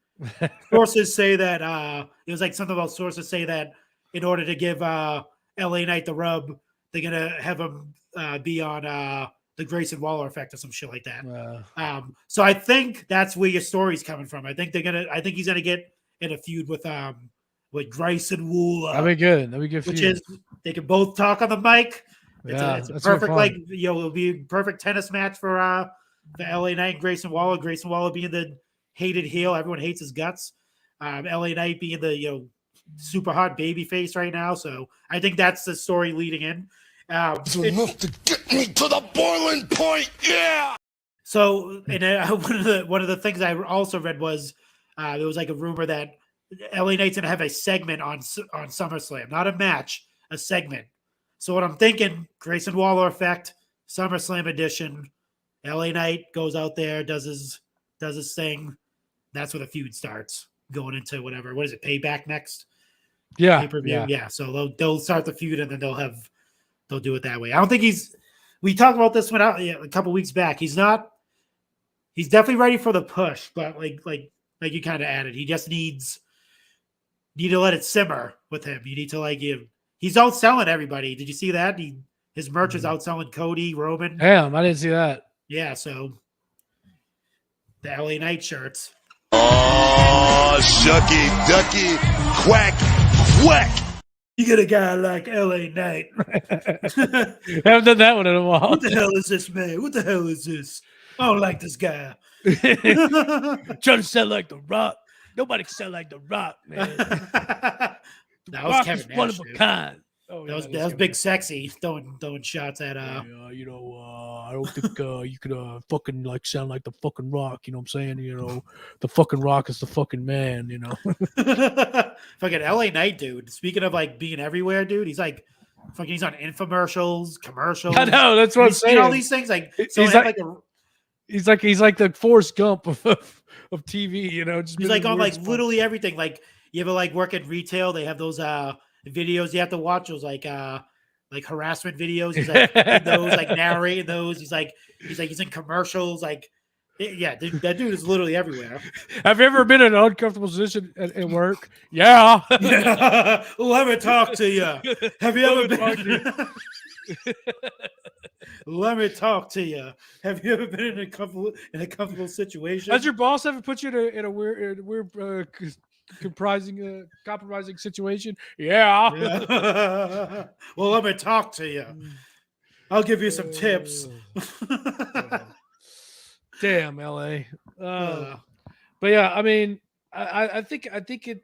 Sources say that it was something about sources say that in order to give LA Knight the rub, they're gonna have him be on the Grayson Waller effect or some shit like that. Uh, So I think that's where your story's coming from. I think he's gonna get in a feud with Grayson Waller. that'd be good. That'd be good. Which feud. is they can both talk on the mic. Yeah, It's a that's perfect fun. it'll be a perfect tennis match for the LA Knight and Grayson Waller. Grayson Waller being the hated heel, everyone hates his guts. LA Knight being the super hot baby face right now. So I think that's the story leading in. It's enough to get me to the boiling point. Yeah. So, and one of the things I also read was there was like a rumor that LA Knight's gonna have a segment on SummerSlam, not a match, a segment. So what I'm thinking, Grayson Waller effect, SummerSlam edition. LA Knight goes out there, does his thing. That's where the feud starts. Going into whatever. What is it? Payback next? Yeah. Pay-per-view. Yeah. So they'll start the feud and then they'll do it that way. I don't think we talked about this one out a couple weeks back. He's definitely ready for the push, but like you kind of added, he just need to let it simmer with him. You need to he's outselling everybody. Did you see that? His merch is outselling Cody, Roman. Damn, I didn't see that. Yeah, so the LA Knight shirts. Oh, shucky, ducky, quack, quack. You get a guy like LA Knight. Haven't done that one in a while. What the hell is this, man? What the hell is this? I don't like this guy. Trying to sound like The Rock. Nobody can sound like The Rock, man. That was Rock Kevin is Nash, one of a dude. kind. That was Big Sexy throwing shots at I don't think you could fucking sound like the fucking Rock. You know what I'm saying? The fucking Rock is the fucking man. fucking LA Knight, dude. Speaking of being everywhere, dude, he's he's on infomercials, commercials. I know, that's what I'm saying. All these things he's like the Forrest Gump of TV. He's on literally everything. You ever work at retail? They have those videos you have to watch. Those harassment videos. He's in those narrating those. He's in commercials. Yeah, dude, that dude is literally everywhere. Have you ever been in an uncomfortable position at work? Yeah. Let me talk to you. Have you ever been? Let me talk to you. Have you ever been in a comfortable situation? Has your boss ever put you in a weird compromising situation? Yeah. Well, let me talk to you. I'll give you some tips. Damn, LA. But yeah, I mean, I think it,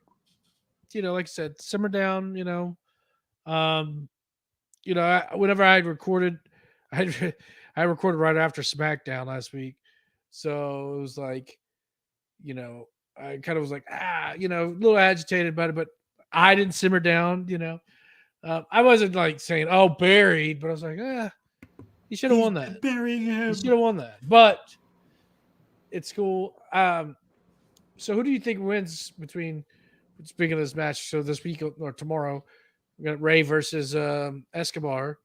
like I said, simmer down. Whenever I recorded, I recorded right after SmackDown last week, so it was I kind of was a little agitated about it, but I didn't simmer down. I wasn't saying, "Oh, buried," but I was he should have won that. Burying him. He should have won that, but it's cool. So who do you think wins between? Speaking of this match, so this week or tomorrow, we got Ray versus Escobar.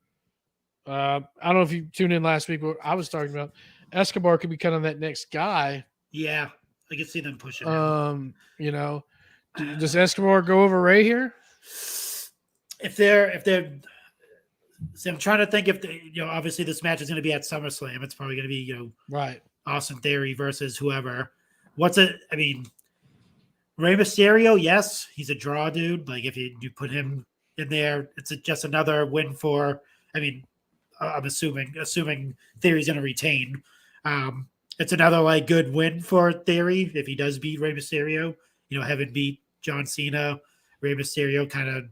I don't know if you tuned in last week, but I was talking about Escobar could be kind of that next guy. Yeah, I can see them pushing him. Does Escobar go over Ray here? If they're, see, I'm trying to think if obviously this match is going to be at SummerSlam. It's probably going to be right, Austin Theory versus whoever. I mean, Rey Mysterio, yes, he's a draw, dude. If you put him in there, it's just another win for. I mean, I'm assuming Theory's going to retain. It's another good win for Theory if he does beat Rey Mysterio. Having beat John Cena, Rey Mysterio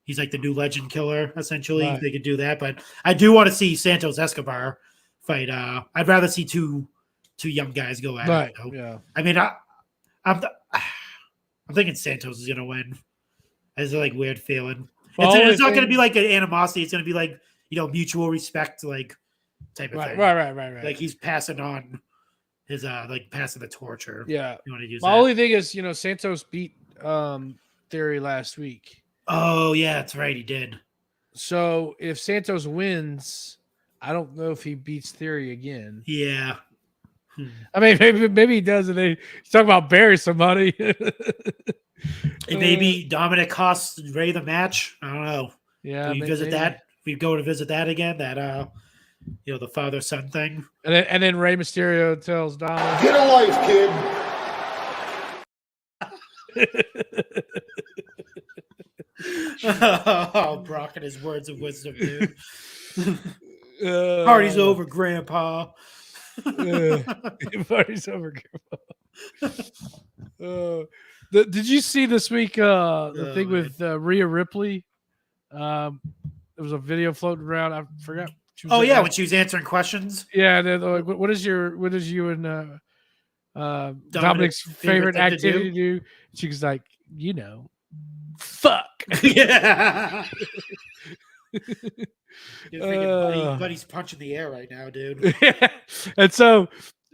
he's the new legend killer essentially. Right. They could do that, but I do want to see Santos Escobar fight. I'd rather see two young guys go at it. Yeah. I mean, I'm thinking Santos is going to win. It's a weird feeling. It's not going to be an animosity. It's going to be mutual respect, type of thing. Right. He's passing on his passing the torture. Yeah. You want to use My that? only thing is, Santos beat Theory last week. Oh yeah, that's right. He did. So if Santos wins, I don't know if he beats Theory again. Yeah. I mean, maybe he does, and he's talking about bury somebody. Maybe Dominik costs Ray the match. I don't know. Yeah, we visit that. We go to visit that again. That the father-son thing. And then Rey Mysterio tells Donna, Get a life, kid. Oh, Brock and his words of wisdom, dude. Party's over, Grandpa. Party's over, Grandpa. Did you see this week the thing with Rhea Ripley? There was a video floating around. I forgot. When she was answering questions. Yeah, they're like, what is you and Dominik's favorite activity to do? She was like, fuck. Yeah. Dude, buddy's punching the air right now, dude. And so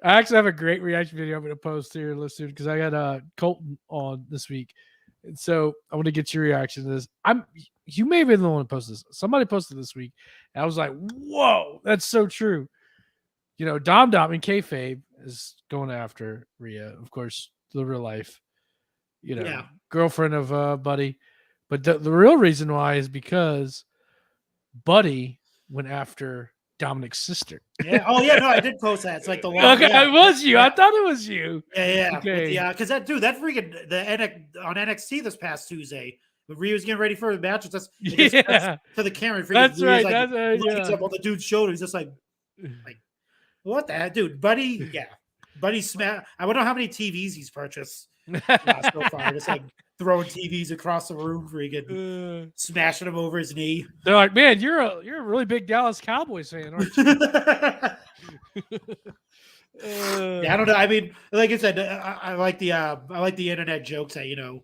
I actually have a great reaction video I'm going to post here, listen, because I got Colton on this week, and so I want to get your reaction to this. You may have been the one to post this. Somebody posted this week, and I was like, "Whoa, that's so true." Dom in kayfabe is going after Rhea, of course, the real life, girlfriend of Buddy, but the real reason why is because Buddy went after Dominik's sister. Yeah. Oh yeah. No, I did post that. It's like the long. Okay, it was you. Yeah. I thought it was you. Yeah. Okay. Yeah. Because that freaking on NXT this past Tuesday, when Rhea was getting ready for the match, it's just to the camera. That's right. Like, looks up on the dude's shoulder. He's just like what the heck, dude? Buddy. Yeah. Buddy smack. I wonder how many TVs he's purchased so far. Just like throwing TVs across the room, freaking smashing them over his knee. They're like, man, you're a really big Dallas Cowboys fan, aren't you? Yeah, I don't know. I mean, like I said, I like the internet jokes that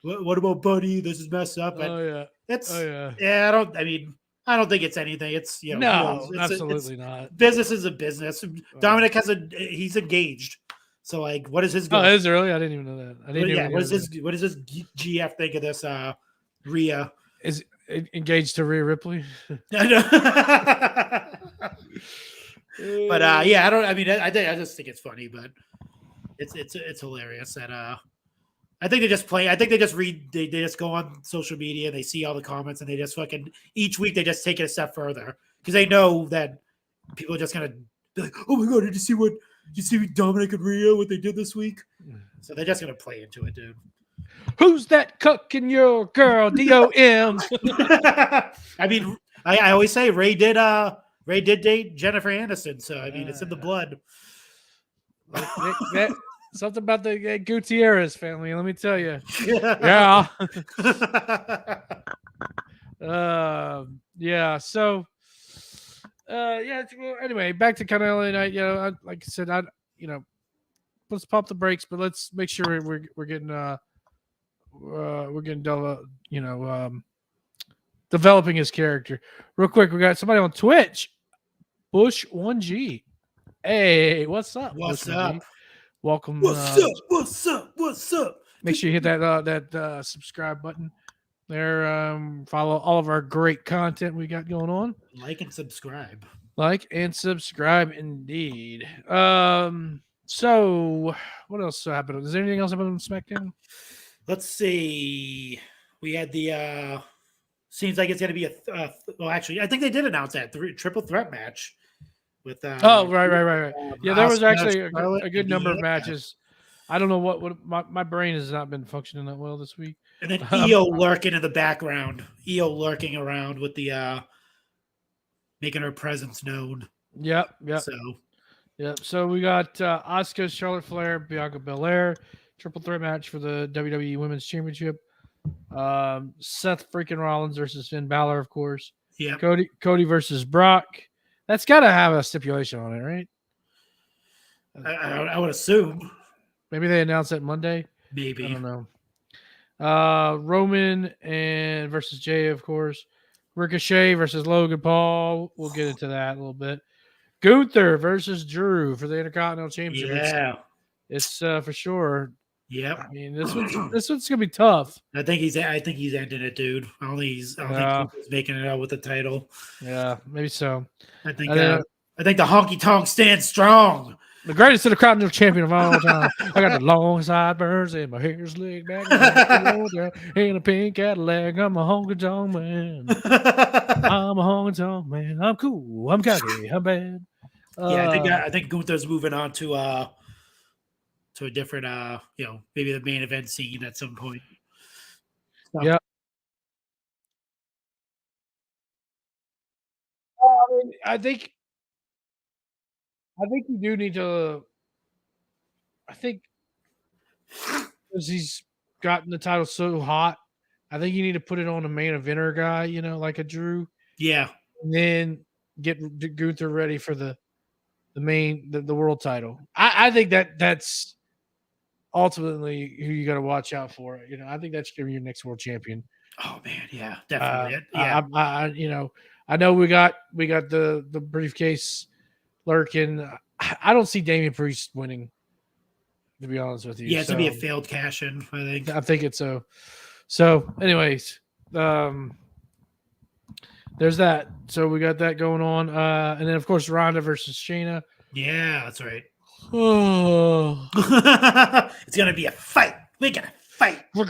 what about Buddy? This is messed up. But I don't think it's anything. It's no, absolutely not. Business is a business. Dominik he's engaged. So what is his goal? Oh, it is early. I didn't even know that. What does this GF think of this Rhea? Is engaged to Rhea Ripley? But I just think it's funny, but it's hilarious that I think they just play. I think they just read. They just go on social media and they see all the comments and they just fucking each week they just take it a step further because they know that people are just gonna be like, "Oh my god, did you see Dominik and Rhea what they did this week?" So they're just gonna play into it, dude. Who's that cooking your girl? DOM. I mean, I always say Ray did date Jennifer Aniston, so I mean it's in the blood. Something about the Gutierrez family, let me tell you. Yeah. So anyway, back to kind of LA Night. Like I said, let's pump the brakes, but let's make sure we're getting developing his character real quick. We got somebody on Twitch, Bush 1G. Hey, what's up? What's up? Welcome. What's up? Make sure you hit that subscribe button there. Follow all of our great content we got going on. Like and subscribe. Indeed. So what else happened? Is there anything else happened on SmackDown? Let's see. We had the seems like it's going to be well, actually, I think they did announce that triple threat match with. Right. Yeah, there was actually a good number of matches. I don't know what my brain has not been functioning that well this week. And then Io lurking in the background. Io lurking around with the making her presence known. Yep. So we got Asuka, Charlotte Flair, Bianca Belair, triple threat match for the WWE Women's Championship. Seth freaking Rollins versus Finn Balor, of course. Yeah. Cody versus Brock. That's got to have a stipulation on it, right? I would assume. Maybe they announced that Monday. Maybe. I don't know. Roman and versus Jey, of course. Ricochet versus Logan Paul. We'll get into that a little bit. Gunther versus Drew for the Intercontinental Championship. Yeah. It's for sure. Yep. I mean, this one's gonna be tough. I think he's ending it, dude. I don't think he's making it out with the title. Yeah, maybe so. I think the honky tonk stands strong. The greatest Intercontinental Champion of all time. I got the long sideburns and my hair's slicked back in a pink Cadillac. I'm a honky tonk man. I'm a honky tonk man. I'm cool. I'm cocky. I'm bad. I think Gunther's moving on to a different maybe the main event scene at some point. Yeah. I think you do need to. I think because he's gotten the title so hot, I think you need to put it on a main eventer guy, like a Drew. Yeah. And then get Gunther ready for the world title. I think that's ultimately who you got to watch out for. I think that's going to be your next world champion. Oh man, yeah, definitely. I know we got the briefcase lurking. I don't see Damian Priest winning, to be honest with you. Yeah, it's gonna be a failed cash in, I think. I think it's so. So, anyways, there's that. So we got that going on, and then of course Ronda versus Shayna. Yeah, that's right. Oh, it's gonna be a fight. We're gonna fight. We're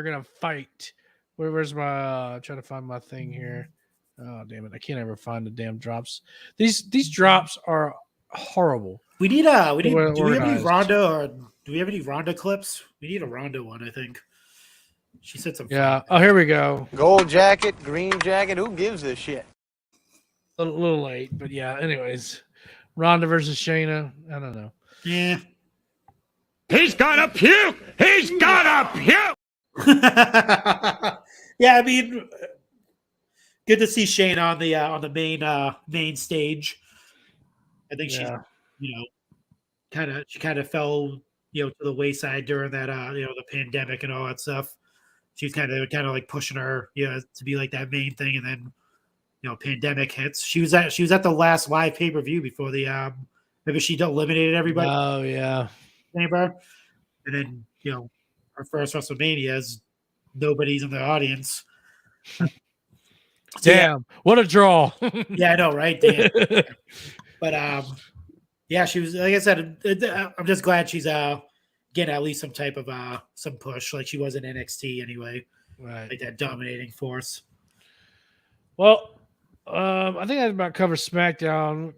gonna fight. Where's my? Trying to find my thing here. Oh damn it! I can't ever find the damn drops. These drops are horrible. Do we have any Organized. Ronda or do we have any Ronda clips? We need a Ronda one, I think. She said some. Yeah. Oh, here we go. Gold jacket, green jacket. Who gives a shit? A little late, but yeah. Anyways, Ronda versus Shayna. I don't know. Yeah. He's gonna puke! He's gonna puke! Yeah, I mean, good to see Shayna on the main stage. I think she kind of fell to the wayside during that the pandemic and all that stuff. She's kind of like pushing her to be like that main thing, and then pandemic hits. She was at the last live pay-per-view before the maybe she eliminated everybody. Oh yeah. And then her first WrestleMania is nobody's in the audience. Damn, what a draw. Yeah, I know, right? Damn. But yeah, she was, like I said, I'm just glad she's getting at least some type of some push, like she was in NXT anyway. Right. Like that dominating force. Well, I think that about covers SmackDown.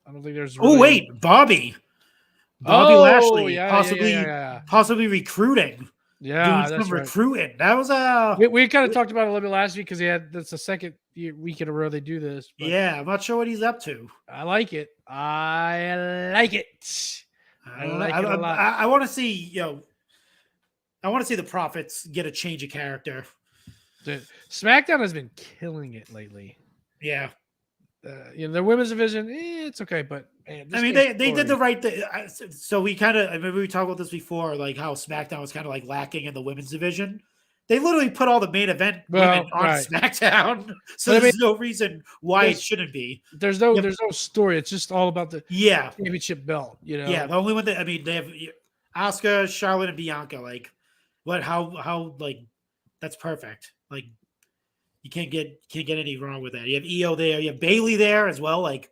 I don't think there's Oh wait, Bobby Lashley possibly recruiting. Yeah, doing that's some right. recruiting. That was we kind of talked about it a little bit last week because that's the second week in a row they do this. But yeah, I'm not sure what he's up to. I like it. I like it a lot. I want to see I want to see the Profits get a change of character. Dude, SmackDown has been killing it lately. Yeah. Their women's division, it's okay, but man, I mean, they did the right thing. So we maybe we talked about this before, like how SmackDown was kind of like lacking in the women's division. They literally put all the main event women on SmackDown, so there's no reason why it shouldn't be. There's no story. It's just all about the championship belt. Yeah, the only one they have Asuka, Charlotte, and Bianca. Like, how like that's perfect. Like, you can't get any wrong with that. You have Io there, you have Bailey there as well. Like,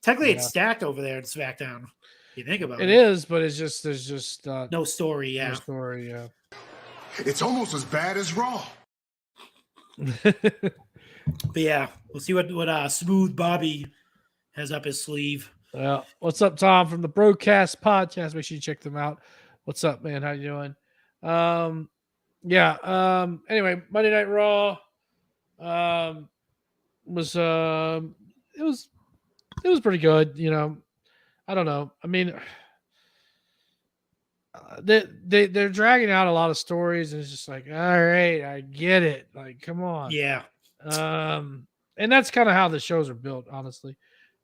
technically, it's stacked over there in SmackDown. You think about it. It is, but it's just there's just no story. Yeah, no story. Yeah. It's almost as bad as Raw. But yeah, we'll see what Smooth Bobby has up his sleeve. Well, what's up, Tom, from the Broadcast Podcast? Make sure you check them out. What's up, man? How you doing? Anyway, Monday Night Raw was it was pretty good. I don't know. I mean, they're dragging out a lot of stories, and it's just like, all right, I get it. Like, come on. Yeah. And that's kind of how the shows are built, honestly,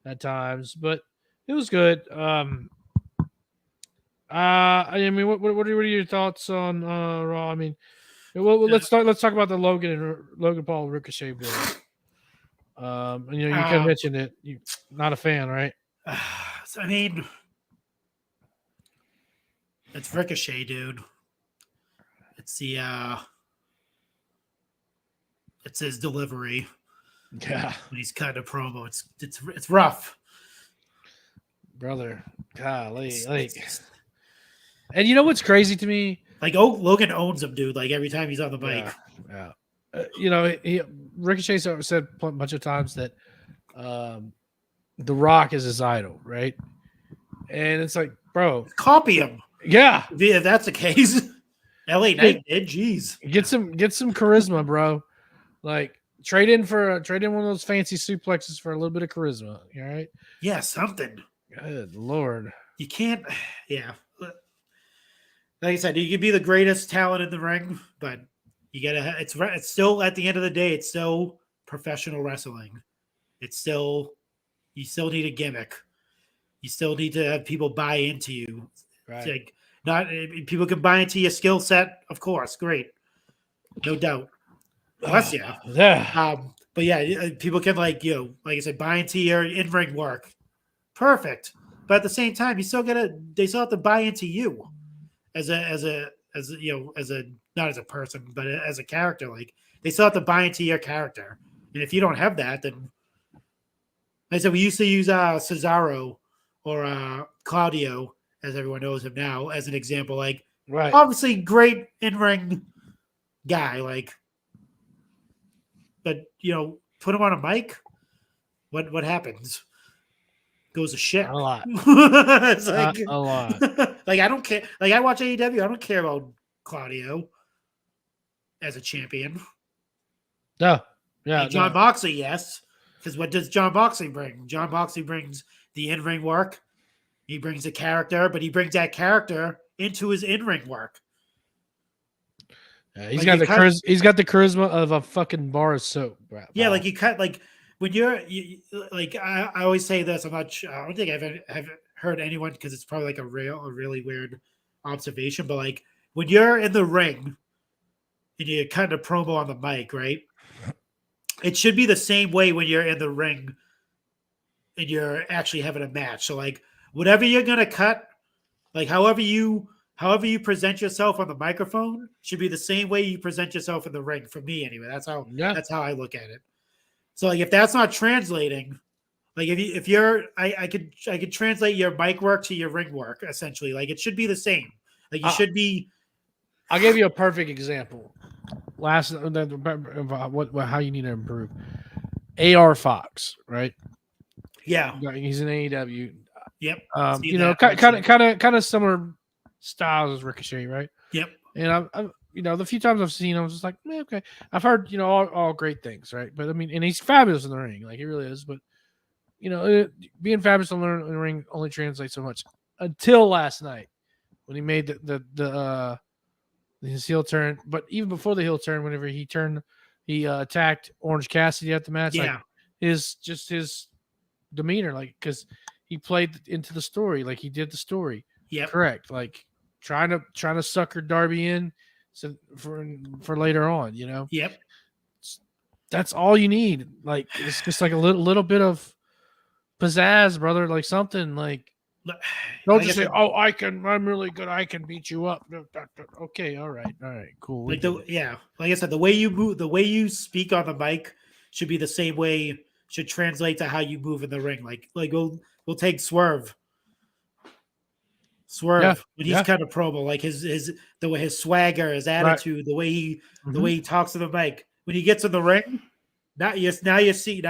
at times. But it was good. I mean, what are your thoughts on Raw? I mean, let's talk about the Logan Paul Ricochet boy. And, you kind of mentioned it. You're not a fan, right? So, I mean, it's Ricochet, dude. It's it's his delivery. Yeah, when he's cutting a promo. It's rough. brother. Golly, and you know what's crazy to me? Like, Logan owns him, dude. Like every time he's on the mic. Yeah. Ricochet said a bunch of times that The Rock is his idol, right? And it's like, bro, Copy him. yeah, If that's the case. LA Knight did. Jeez. get some charisma, bro. Like trade in one of those fancy suplexes for a little bit of charisma. All right. Yeah, something. Good Lord. You can't. Yeah. Like I said, you can be the greatest talent in the ring, but you gotta. It's still at the end of the day, it's still professional wrestling. It's still you still need a gimmick. You still need to have people buy into you. Right. Like not people can buy into your skill set, of course, great, no doubt. Bless you. Yeah. But yeah, people can like I said, buy into your in-ring work. Perfect. But at the same time, they still have to buy into you as a not as a person, but as a character. Like they still have to buy into your character. And if you don't have that, then like I said, we used to use Cesaro or Claudio, as everyone knows him now, as an example. Like Right. obviously great in-ring guy, like, but put him on a mic. What happens? Goes to shit. A lot. It's like A lot. like I don't care. Like I watch AEW. I don't care about Claudio as a champion. No. Yeah. Like John Moxley, yes. Because what does John Moxley bring? John Moxley brings the in-ring work. He brings a character, but he brings that character into his in-ring work. Yeah, he's Like, got the charisma of a fucking bar of soap. Bro. Yeah, like you cut like when like I always say this. I don't think I've heard anyone, because it's probably like a really weird observation. But like when you're in the ring and you're cutting a promo on the mic, right? It should be the same way when you're in the ring and you're actually having a match. So like whatever you're gonna cut, like however you present yourself on the microphone should be the same way you present yourself in the ring. For me, anyway, that's how I look at it. So like if that's not translating, like if you're I could translate your mic work to your ring work essentially. Like it should be the same. Like you should be. I'll give you a perfect example. How you need to improve. AR Fox, right? Yeah. He's in AEW. Yep. Kind of similar styles as Ricochet, right? Yep. And I'm the few times I've seen him, I was just like, okay. I've heard all great things, right? But I mean, and he's fabulous in the ring, like he really is. But being fabulous in the ring only translates so much until last night when he made his heel turn. But even before the heel turn, whenever he attacked Orange Cassidy at the match. Yeah. Like his demeanor, like, because he played into the story, like he did the story. Yeah. Correct. Like trying to sucker Darby in for later on, Yep. That's all you need. Like it's just like a little bit of pizzazz, brother. Like something like. Don't just say, I'm really good. I can beat you up. Okay, all right, cool. Like like I said, the way you move, the way you speak on the mic should be the same way. Should translate to how you move in the ring. Like we'll take Swerve. When he's kind of promo, like his swagger, his attitude, the way he talks to the mic. When he gets in the ring, now you see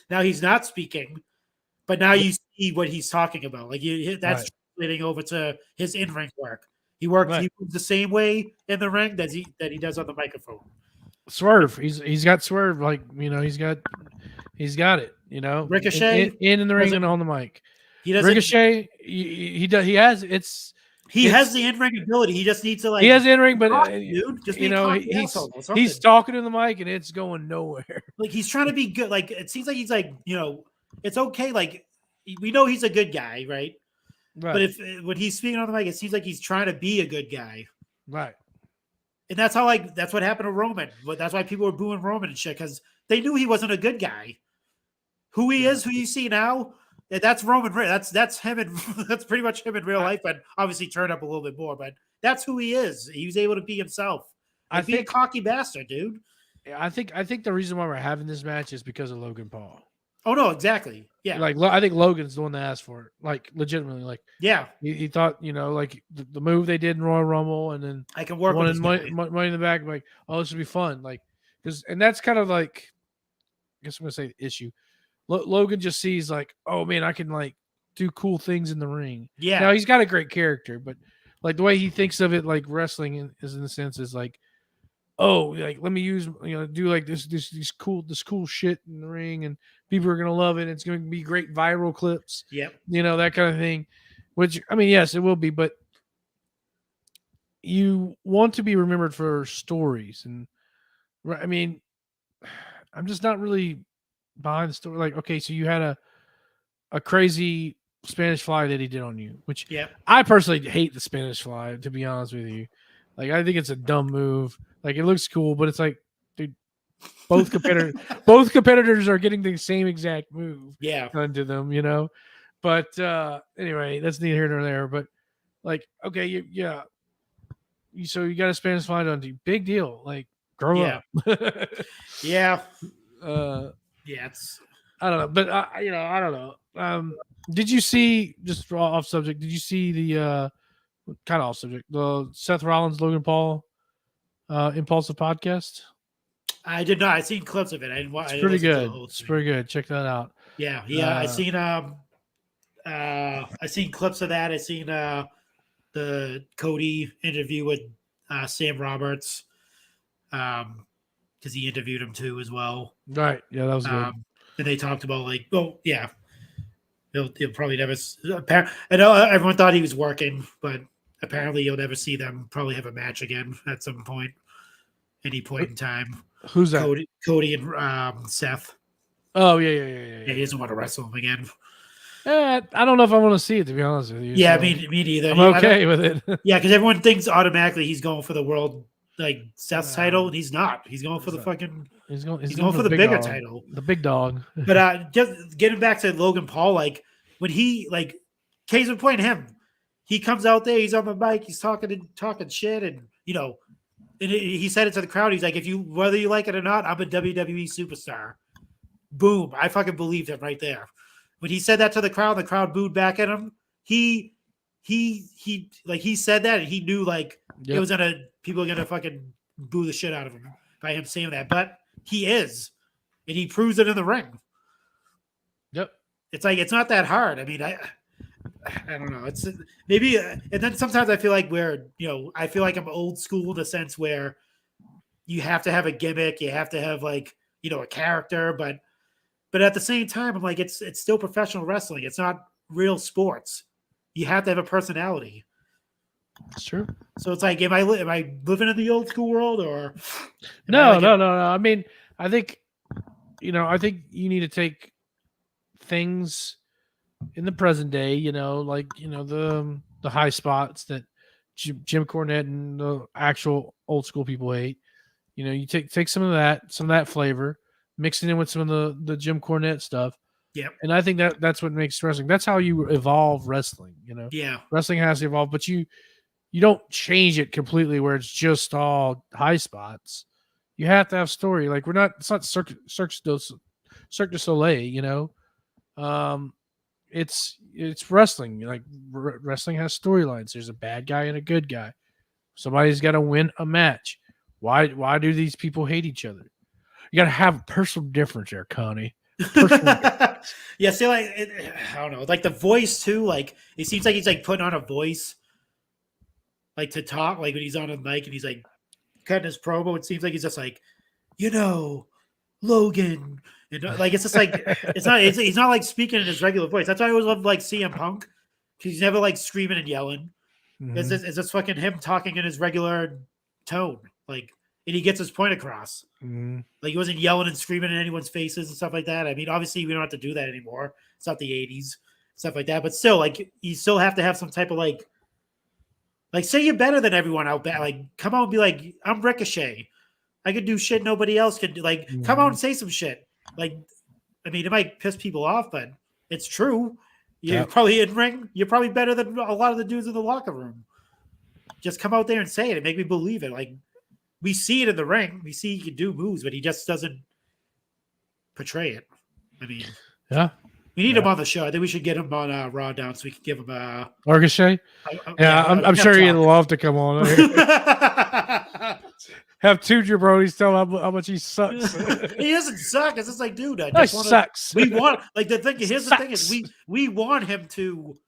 he's not speaking. But now you see what he's talking about. Like that's translating over to his in-ring work. He works. He moves the same way in the ring that he does on the microphone. Swerve. He's got Swerve. Like he's got it. Ricochet in the ring and on the mic. He doesn't. Ricochet. He does. He has. He has the in-ring ability. He just needs to He has the in-ring, but dude, just he's talking to the mic and it's going nowhere. Like he's trying to be good. Like it seems like he's like it's okay. Like we know he's a good guy, right? But when he's speaking on the mic, it seems like he's trying to be a good guy, right? And that's how that's what happened to Roman. But that's why people were booing Roman and shit, because they knew he wasn't a good guy. Who he is, who you see now, that's Roman. That's him, and that's pretty much him in real life. But obviously turned up a little bit more. But that's who he is. He was able to be himself. Be a cocky bastard, dude. I think the reason why we're having this match is because of Logan Paul. Oh no, exactly. Yeah. Like I think Logan's the one that asked for it. Like legitimately, like yeah. he thought, like the move they did in Royal Rumble, and then I can work one with in this guy. money in the back. Like, oh, this would be fun. Like, and that's kind of like, I guess I'm gonna say the issue. Logan just sees like, oh man, I can like do cool things in the ring. Yeah. Now he's got a great character, but like the way he thinks of it, like wrestling is in the sense is like, oh, like let me use do like this cool shit in the ring, and people are gonna love it. It's gonna be great viral clips. Yep. That kind of thing. Which I mean, yes, it will be, but you want to be remembered for stories, and I mean, I'm just not really behind the story. Like, okay, so you had a crazy Spanish fly that he did on you, which I personally hate the Spanish fly, to be honest with you. Like, I think it's a dumb move. Like, it looks cool, but it's like, dude, both competitors are getting the same exact move done to them, But anyway, that's neither here nor there. But like, okay, so you got a Spanish fly done to you. Big deal. Like, grow up. Yeah. It's I don't know, but I don't know. Did you see, just off subject? Did you see the kind of off subject, the Seth Rollins Logan Paul Impulsive podcast? I did not. I seen clips of it. It's pretty good. It's pretty good. Check that out. Yeah. I seen clips of that. I seen the Cody interview with Sam Roberts, because he interviewed him too as well. Right. Yeah, that was good. And they talked about like, he'll probably never. I know everyone thought he was working, but apparently you'll never see them probably have a match again at some point, any point in time. Who's that? Cody and Seth. Oh yeah. He doesn't want to wrestle him again. I don't know if I want to see it, to be honest with you. Yeah, so me neither. I'm okay with it. Yeah, because everyone thinks automatically he's going for the world Seth's title, and he's not. He's going for the fucking. He's going for the bigger title, the big dog. But just getting back to Logan Paul, like when he case in point, him, he comes out there, he's on the mic, he's talking shit, and he said it to the crowd. He's like, whether you like it or not, I'm a WWE superstar. Boom! I fucking believed him right there. When he said that to the crowd booed back at him. He said that, and he knew it was people are gonna fucking boo the shit out of him by him saying that. But he is, and he proves it in the ring. Yep. It's like, it's not that hard. I mean, I don't know. It's maybe, and then sometimes I feel like I feel like I'm old school in the sense where you have to have a gimmick, you have to have a character, but at the same time, I'm like, it's still professional wrestling. It's not real sports. You have to have a personality. That's true. So it's like, am I living in the old school world, or no? I mean, I think you need to take things in the present day, the high spots that Jim Cornette and the actual old school people hate. You take some of that flavor, mix it in with some of the Jim Cornette stuff. Yeah. And I think that's what makes wrestling. That's how you evolve wrestling, Yeah. Wrestling has to evolve, but you don't change it completely where it's just all high spots. You have to have story. Like, it's not Cirque du Soleil, it's wrestling. Like, wrestling has storylines. There's a bad guy and a good guy. Somebody's got to win a match. Why do these people hate each other? You got to have a personal difference there, Connie. Yeah, see, I don't know, the voice too. It seems like he's putting on a voice, to talk, when he's on a mic and he's cutting his promo. It seems like he's just Logan, and it's just he's not speaking in his regular voice. That's why I always love CM Punk, because he's never screaming and yelling. Mm-hmm. It's just fucking him talking in his regular tone, and he gets his point across. Mm-hmm. He wasn't yelling and screaming in anyone's faces and stuff like that. I mean, obviously we don't have to do that anymore. It's not the 80s, stuff like that. But still, you still have to have some type of say you're better than everyone out there. Come out and be I'm Ricochet. I could do shit nobody else could do. Mm-hmm. Come out and say some shit. I mean, it might piss people off, but it's true. You're probably in ring. You're probably better than a lot of the dudes in the locker room. Just come out there and say it and make me believe it. we see it in the ring. We see he can do moves, but he just doesn't portray it. I mean, Yeah. we need him on the show. I think we should get him on RAWDOWN so we can give him a Ricochet. Yeah, I'm sure he'd love to come on. Have two jabronis tell him how much he sucks. He doesn't suck. It's just like, dude, Sucks. We want like the thing. Here's the thing: is we want him to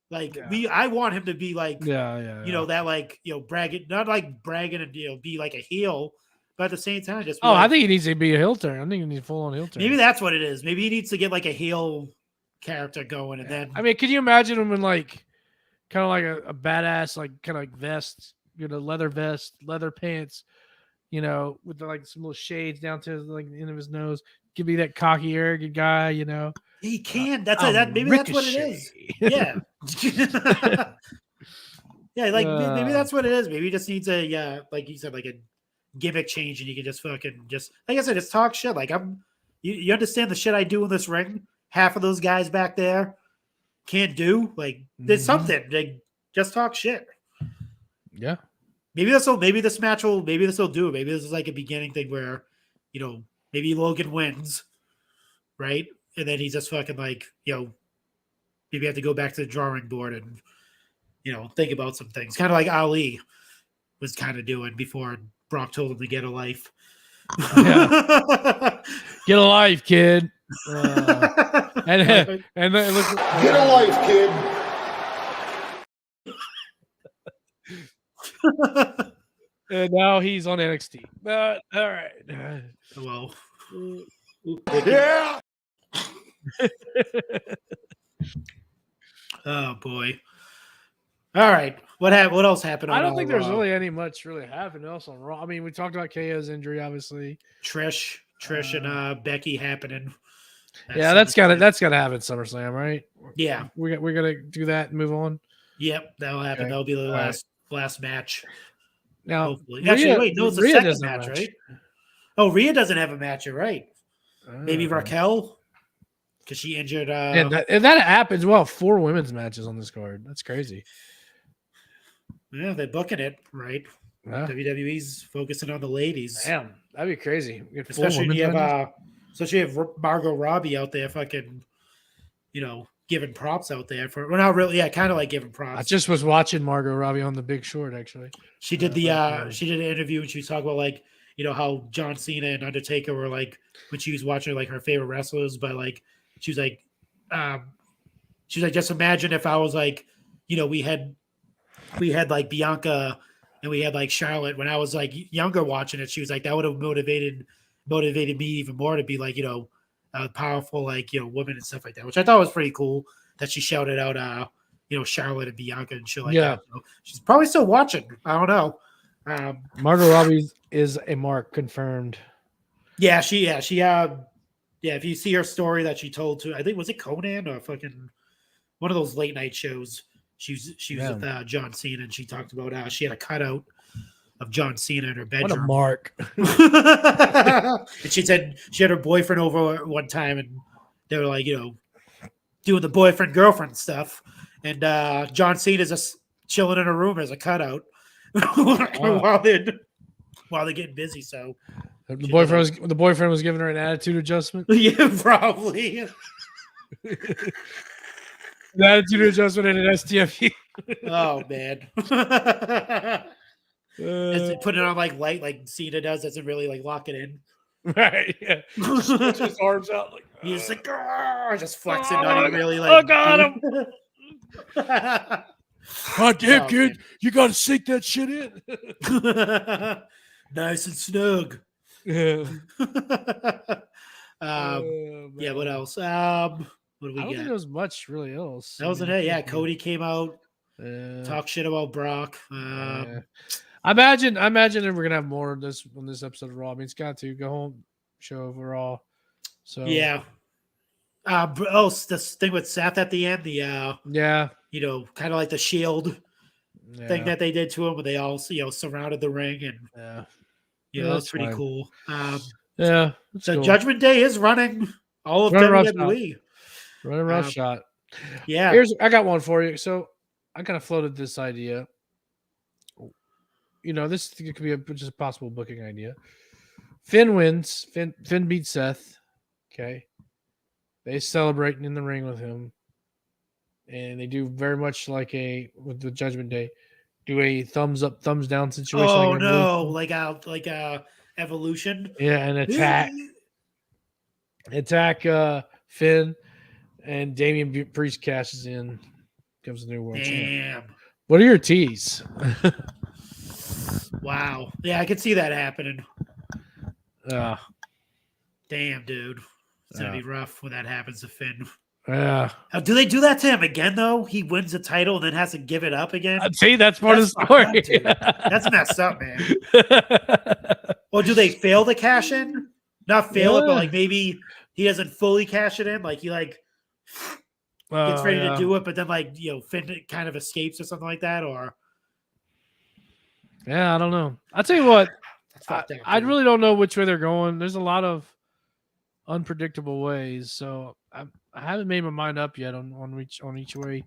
like I want him to be like you know that like bragging, not like bragging and be like a heel, but at the same time just I think he needs to be a heel turn. I think he needs full on heel turn. Maybe that's what it is. Maybe he needs to get like a heel character going, and then I mean, can you imagine him in like kind of like a badass like kind of like vest, leather vest, leather pants. With like some little shades down to like the end of his nose, give me that cocky, arrogant guy. He can. That's it. Maybe Ricochet. That's what it is. Yeah, yeah. Like maybe that's what it is. Maybe he just needs a like you said, like a gimmick change, and you can just fucking just like I said, just talk shit. Like you understand the shit I do in this ring. Half of those guys back there can't do. Like there's something. Like just talk shit. Yeah. Maybe this match will do it. Maybe this is like a beginning thing where, maybe Logan wins, right? And then he's just fucking like, maybe have to go back to the drawing board and, think about some things. Kind of like Ali was kind of doing before Brock told him to get a life. Yeah. Get a life, kid. And then look, Get a life, kid. And now he's on NXT. But all right. Well, Yeah. oh boy. All right. What else happened? I don't think there's really any much happened else on Raw. I mean, we talked about KO's injury, obviously. Trish and Becky happening. That's gotta happen SummerSlam, right? Yeah. We're gonna do that and move on. Yep, that'll happen. Okay. That'll be the last match. Now, hopefully. Actually, wait, no, it's the Rhea second match, right? Oh, Rhea doesn't have a match. You're right. Maybe Raquel, because she injured. And that happens. Well, 4 women's matches on this card. That's crazy. Yeah, they're booking it right. Yeah. WWE's focusing on the ladies. Damn, that'd be crazy. Especially when you have Margot Robbie out there, fucking, giving props out there for. Well, not really. Yeah, kind of like giving props. I just was watching Margot Robbie on The Big Short. Actually, she did she did an interview and she was talking about like how John Cena and Undertaker were like when she was watching like her favorite wrestlers, but like she was like just imagine if I was like we had like Bianca and we had like Charlotte when I was like younger watching it. She was like that would have motivated me even more to be like powerful like women and stuff like that, which I thought was pretty cool that she shouted out Charlotte and Bianca and shit like that. So she's probably still watching. I don't know. Margot Robbie is a mark confirmed. Yeah, if you see her story that she told to, I think was it Conan or fucking one of those late night shows. She was with John Cena and she talked about she had a cutout of John Cena in her bedroom. What a mark. And she said she had her boyfriend over one time and they were like, doing the boyfriend girlfriend stuff. And John Cena's just chilling in her room as a cutout while they're getting busy. So the boyfriend was giving her an attitude adjustment. Yeah, probably. An attitude adjustment and an STFU. Oh man. Put it on like light, like Cena does. Doesn't really like lock it in. Right. Yeah. Just his arms out like he's like just flexing, not even really like. Oh God! God damn, kid! Man. You got to sink that shit in. Nice and snug. Yeah. Yeah. What else? What do we I don't get? think there was much really else. That wasn't it. Yeah, Cody came out, talk shit about Brock. I imagine that we're gonna have more of this on this episode of Raw. I mean, it's got to go home show overall. So yeah. This thing with Seth at the end, kind of like the Shield thing that they did to him, where they all surrounded the ring, and that's pretty cool. So cool. Judgment Day is running all of WWE. Run a rough shot. Yeah. I got one for you. So I kind of floated this idea. this could be just a possible booking idea. Finn wins. Finn beats Seth. Okay. They celebrating in the ring with him. And they do very much like with the Judgment Day, do a thumbs up, thumbs down situation. Oh no, like a evolution. Yeah, and attack Finn, and Damian Priest cashes in, becomes the new world champion. What are your teas? Wow. Yeah, I could see that happening. Damn, dude. It's gonna be rough when that happens to Finn. Yeah. Do they do that to him again though? He wins the title and then has to give it up again. I'd say that's part of the story. That's messed up, man. Or do they fail to cash in? Not fail it, but like maybe he doesn't fully cash it in. Like he gets ready to do it, but then Finn kind of escapes or something like that. Or yeah, I don't know. I'll tell you what. I really don't know which way they're going. There's a lot of unpredictable ways, so I haven't made my mind up yet on each way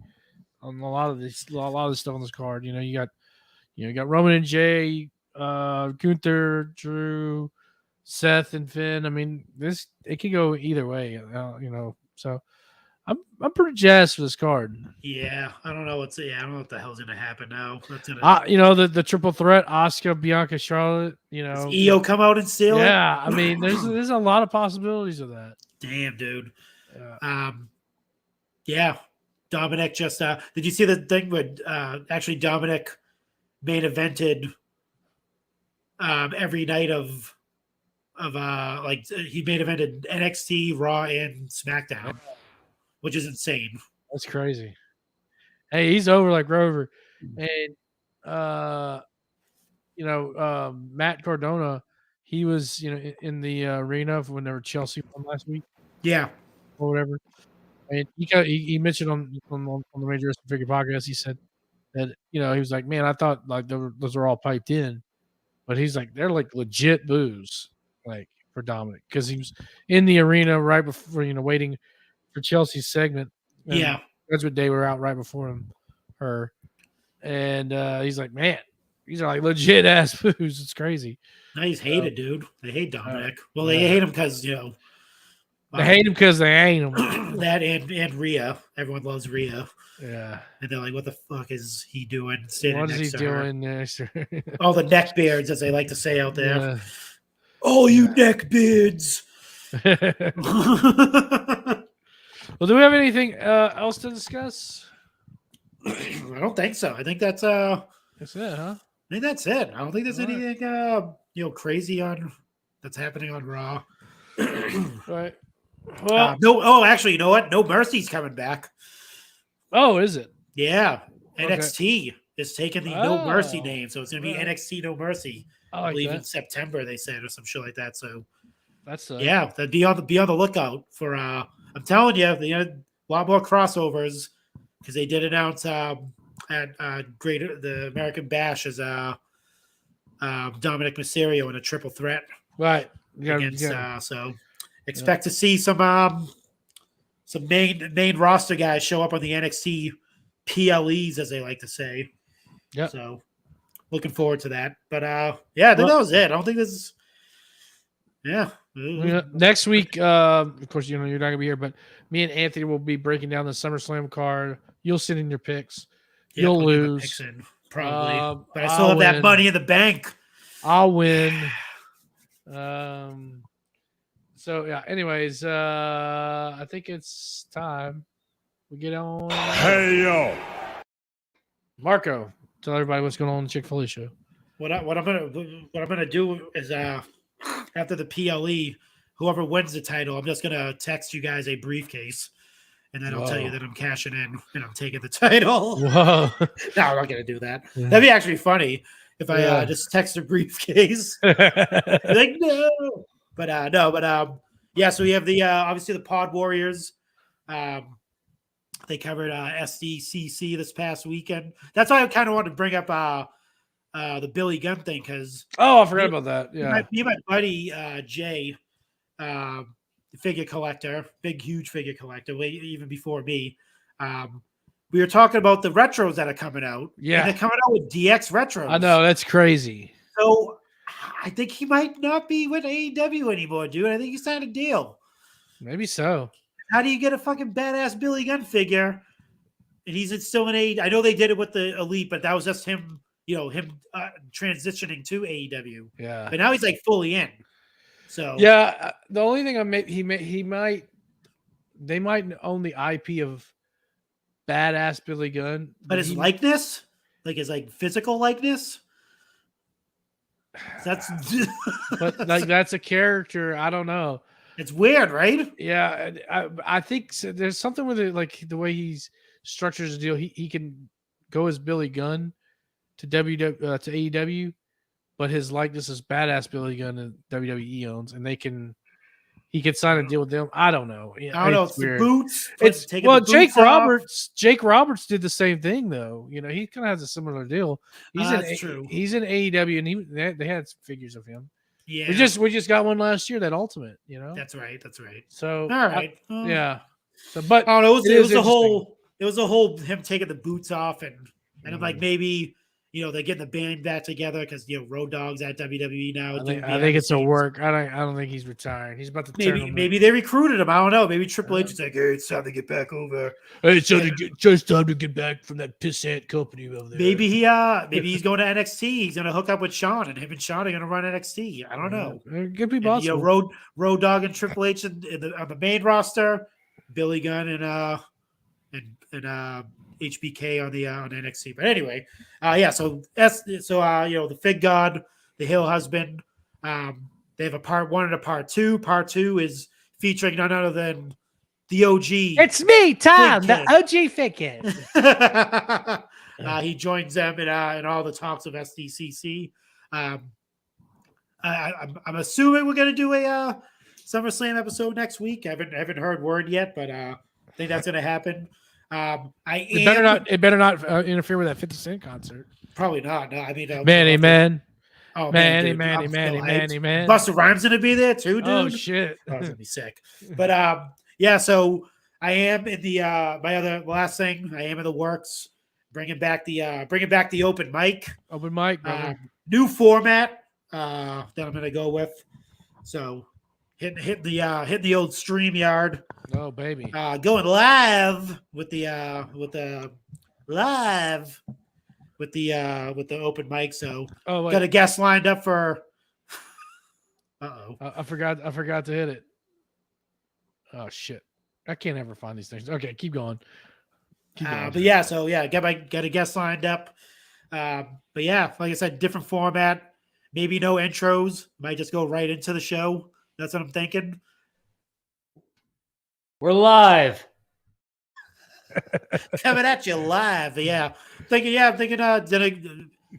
on a lot of this stuff on this card. You got Roman and Jey, Gunther, Drew, Seth, and Finn. I mean, it could go either way. So I'm pretty jazzed for this card. Yeah, I don't know what the hell's gonna happen now. The triple threat: Asuka, Bianca, Charlotte. Does Io come out and steal it? Yeah, I mean, there's a lot of possibilities of that. Damn, dude. Yeah. Dominik just did you see the thing with actually Dominik main evented every night of he main evented NXT, Raw, and SmackDown, which is insane. That's crazy. Hey, he's over like Rover. And Matt Cardona, he was in the arena whenever Chelsea won last week. Yeah. Or whatever. And he mentioned on the Major Wrestling Figure podcast, he said that he was like, man, I thought like those are all piped in, but he's like they're like legit boos, like for Dominik, because he was in the arena right before waiting for Chelsea's segment. Yeah, Judgment Day were out right before her, and he's like, man, these are like legit ass boos. It's crazy. No, he's hated, dude. They hate Dominik. Well, they hate him because they hate him because they ain't him. That and Rhea. Everyone loves Rhea. Yeah. And they're like, what the fuck is he doing? What is he doing next to her? All the neck beards, as they like to say out there. Yeah. Oh, you neck beards. Well, do we have anything else to discuss? I don't think so. I think that's it, huh? I think that's it. I don't think there's anything crazy that's happening on Raw. Right. Well, no. Oh, actually, you know what? No Mercy's coming back. Oh, is it? Yeah. NXT is taking the No Mercy name, so it's going to be NXT No Mercy. I believe in September they said, or some shit like that. So that's be on the lookout for. I'm telling you, a lot more crossovers because they did announce at the American Bash as Dominik Mysterio in a triple threat. Right. So expect to see some main roster guys show up on the NXT PLEs, as they like to say. Yeah. So looking forward to that. But I think that was it. I don't think this. Yeah. Next week, of course, you're not gonna be here, but me and Anthony will be breaking down the SummerSlam card. You'll sit in your picks. Yeah, you'll lose, probably. But I still have that money in the bank. I'll win. So yeah. Anyways, I think it's time we get on. Hey yo, Marco, tell everybody what's going on in the Chick-fil-A show. What I'm gonna do is after the PLE, whoever wins the title, I'm just gonna text you guys a briefcase, and then I'll tell you that I'm cashing in and I'm taking the title. Whoa! No, I'm not gonna do that. That'd be actually funny if I just text a briefcase. Like no. But so we have the obviously the Pod Warriors. They covered SDCC this past weekend. That's why I kind of wanted to bring up the Billy Gunn thing because I forgot about that. Yeah, my buddy Jay, figure collector, huge figure collector, way even before me. we were talking about the retros that are coming out. Yeah. And they're coming out with DX retros. I know, that's crazy. So I think he might not be with AEW anymore, dude. I think he signed a deal. Maybe so. How do you get a fucking badass Billy Gunn figure? And he's still in AEW. I know they did it with the Elite, but that was just him, transitioning to AEW. Yeah. But now he's like fully in. So yeah, the only thing they might own the IP of badass Billy Gunn, but his likeness, like his physical likeness, that's but like that's a character. I don't know. It's weird, right? Yeah, I think there's something with it, like the way he's structures the deal. He can go as Billy Gunn to to AEW, but his likeness is badass Billy Gunn and WWE owns, and he can sign a deal with them. I don't know. I don't know. It's weird. the boots. Jake Roberts did the same thing though. He kind of has a similar deal. That's true. He's in AEW, and they had figures of him. Yeah, we just got one last year. That Ultimate, That's right. So all right, yeah. So, but I don't know. It was a whole him taking the boots off, and I'm like, maybe they're getting the band back together because Road Dogg's at WWE now. I think it's a work. I don't think he's retiring. He's about to maybe they recruited him. I don't know. Maybe Triple H is like, hey, it's time to get back over. Hey, it's just time to get back from that pissant company over there. Maybe he's going to NXT. He's going to hook up with Sean, and him and Sean are going to run NXT. I don't know. It could be possible. Road Dogg and Triple H on the main roster, Billy Gunn and HBK on NXT. But anyway, so the Fig God, the Hill Husband, they have a part 1 and a part 2. Part 2 is featuring none other than the OG. It's me, Tom, the OG Fig Kid. He joins them in all the talks of SDCC. I'm assuming we're gonna do a SummerSlam episode next week. I haven't heard word yet, but I think that's gonna happen. It better not interfere with that 50 Cent concert. Probably not. No, I mean, man. Oh, Manny. Busta Rhymes gonna be there too, dude. Oh shit, I was gonna be sick. But so I am in the my other last thing. I am in the works, bringing back the open mic. Open mic, new format that I'm gonna go with. So hitting the old StreamYard. Oh baby, going live with the open mic. So got a guest lined up for. I forgot to hit it. Oh shit, I can't ever find these things. Okay, keep going. Got a guest lined up. But yeah, like I said, different format. Maybe no intros. Might just go right into the show. That's what I'm thinking. We're live. Coming at you live. Yeah. I'm thinking did I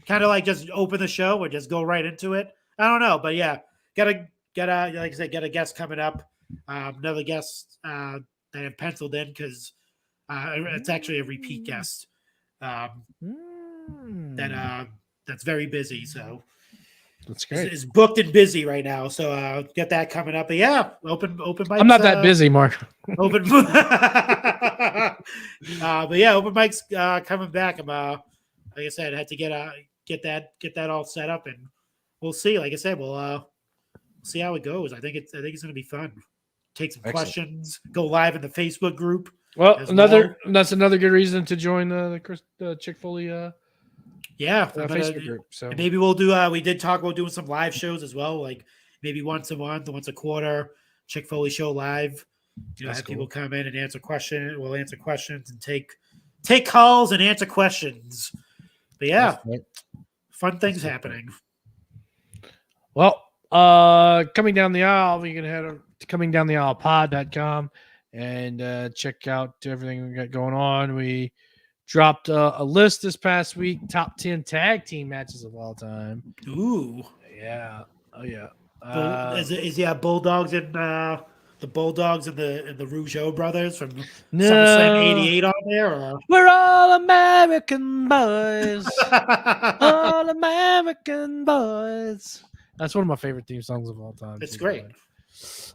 kind of like just open the show or just go right into it? I don't know, but yeah, got a guest coming up. Another guest that I've penciled in because it's actually a repeat guest. That's very busy. So that's great. It's booked and busy right now. So get that coming up. But yeah, open mic. I'm not that busy, Mark. Open but yeah, open mic's coming back. I'm like I said, I had to get that all set up, and we'll see. Like I said, we'll see how it goes. I think it's gonna be fun. Take some questions, go live in the Facebook group. Well, that's another good reason to join the Chick Foley Facebook group. So maybe we'll do we did talk about doing some live shows as well, like maybe once a month, once a quarter, Chick Foley show live. Have people come in and answer questions. We'll answer questions and take calls and answer questions. But yeah, fun things happening. Well, coming down the aisle, you can head to comingdowntheaislepod.com and check out everything we got going on. We dropped a list this past week, top 10 tag team matches of all time. Ooh, yeah, oh yeah. Is Bulldogs and the Bulldogs and the Rougeau brothers from No. SummerSlam '88 on there? Or? We're all American boys, all American boys. That's one of my favorite theme songs of all time. It's great.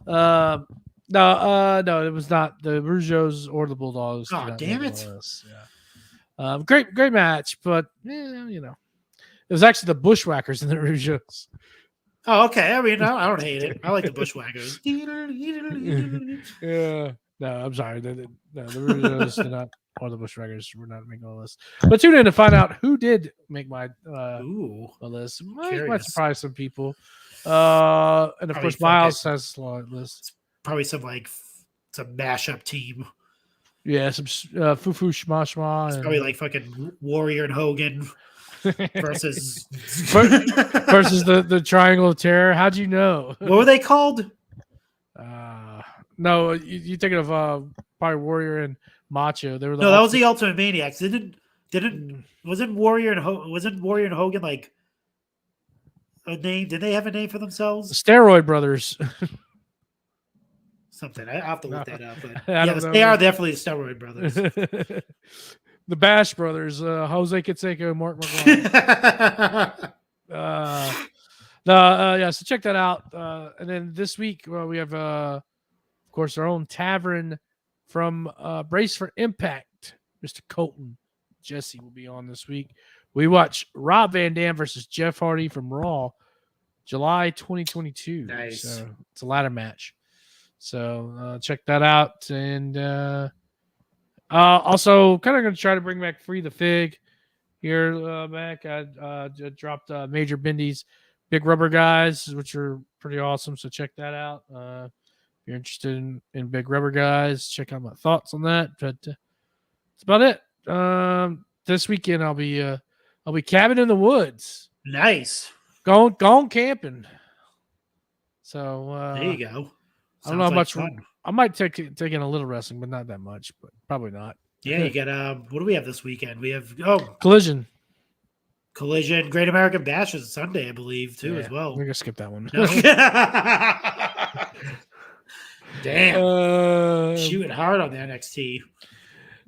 No, it was not the Rougeaus or the Bulldogs. Oh, damn it! Great match, but you know, it was actually the Bushwhackers in the Rougeos. Oh, okay. I mean, I don't hate it. I like the Bushwhackers. Yeah. No, I'm sorry. The Rougeos did not, or the Bushwhackers were not making the list. But tune in to find out who did make my list. Might surprise some people. And of Probably course, Miles has a list. Probably some mashup team. Yeah, some Fufu Shma Shma. It's probably like fucking Warrior and Hogan versus the Triangle of Terror. How'd you know? What were they called? No, you thinking of probably Warrior and Macho. They were that was the Ultimate Maniacs. Wasn't Warrior and Hogan like a name? Did they have a name for themselves? Steroid Brothers. Something. I have to look that up. But they are definitely the Steroid Brothers. The Bash Brothers, Jose Canseco, Mark McGuire. So check that out. And then this week we have, of course, our own tavern from Brace for Impact. Mr. Colton Jesse will be on this week. We watch Rob Van Dam versus Jeff Hardy from Raw, July 2022. Nice. So it's a ladder match. So check that out. And also kind of going to try to bring back Free the Fig here back. I dropped Major Bendy's Big Rubber Guys, which are pretty awesome. So check that out. If you're interested in Big Rubber Guys, check out my thoughts on that. But that's about it. This weekend I'll be camping in the woods. Nice. Going camping. So there you go. I don't know how much. I might take in a little wrestling, but not that much. But probably not. Yeah, you got what do we have this weekend? We have Collision, Great American Bash is Sunday, I believe, too, as well. We're gonna skip that one. Damn, shooting hard on the NXT.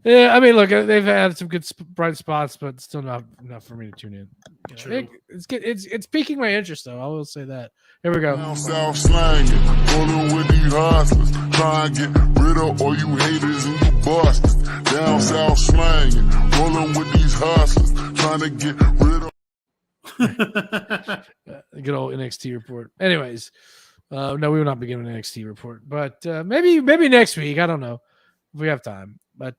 Yeah, I mean, look, they've had some good bright spots, but still not enough for me to tune in. True. It's piquing my interest, though. I will say that. Here we go. Down south slanging, rolling with these hustlers, trying to get rid of all you haters and you busters. Down south slanging, rolling with these hustlers, trying to get rid of. Good old NXT report. Anyways, no, we will not be giving an NXT report, but maybe next week. I don't know if we have time. But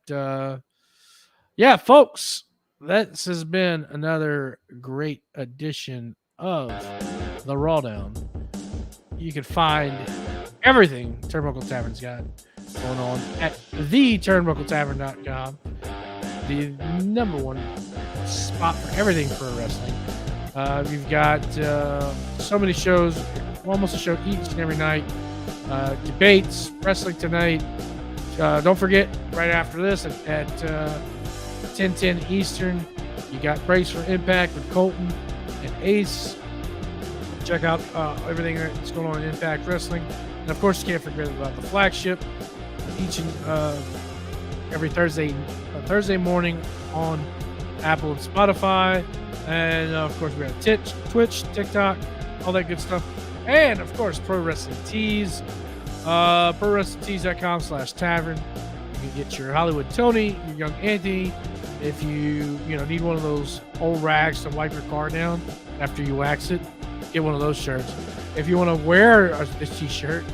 yeah, folks, this has been another great edition of the RAWDOWN. You can find everything Turnbuckle Tavern's got going on at theturnbuckletavern.com, the number one spot for everything for wrestling. We've got so many shows, almost a show each and every night. Debates, Wrestling Tonight. Don't forget, right after this at 10:10 Eastern, you got Brace for Impact with Colton and Ace. Check out everything that's going on in Impact Wrestling. And, of course, you can't forget about the flagship each and every Thursday morning on Apple and Spotify. And, of course, we have Twitch, TikTok, all that good stuff. And, of course, Pro Wrestling Tees. ProWrestlingTees.com/tavern. You can get your Hollywood Tony, your Young Anthony. If you need one of those old rags to wipe your car down after you wax it, get one of those shirts. If you want to wear a t-shirt,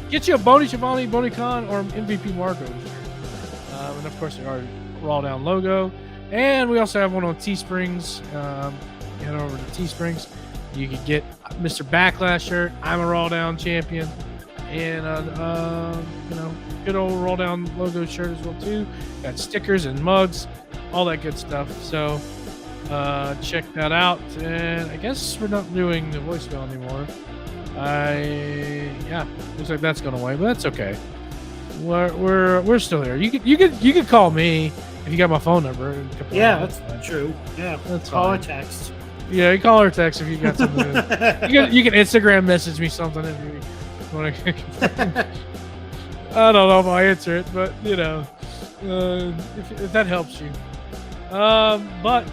get you a Boney Schiavone, Boney Khan, or MVP Marco shirt. And of course, our RAWDOWN logo. And we also have one on Teesprings. Head over to Teesprings. You can get Mr. Backlash shirt. I'm a RAWDOWN champion. And good old RAWDOWN logo shirt as well too. Got stickers and mugs, all that good stuff. So check that out. And I guess we're not doing the voicemail anymore. Looks like that's gone away, but that's okay. We're still here. You could call me if you got my phone number. Yeah, that's true. Yeah, that's call fine. or text. Yeah, you call or text if you got something. you can Instagram message me something if you. I don't know if I'll answer it, but if that helps you. But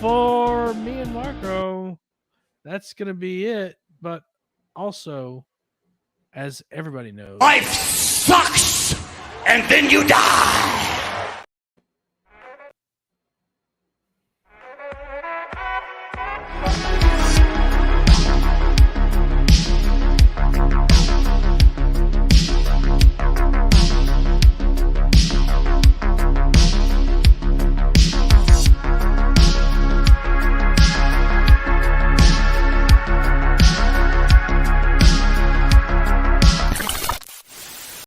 for me and Marco, that's gonna be it. But also, as everybody knows, Life sucks, and then you die.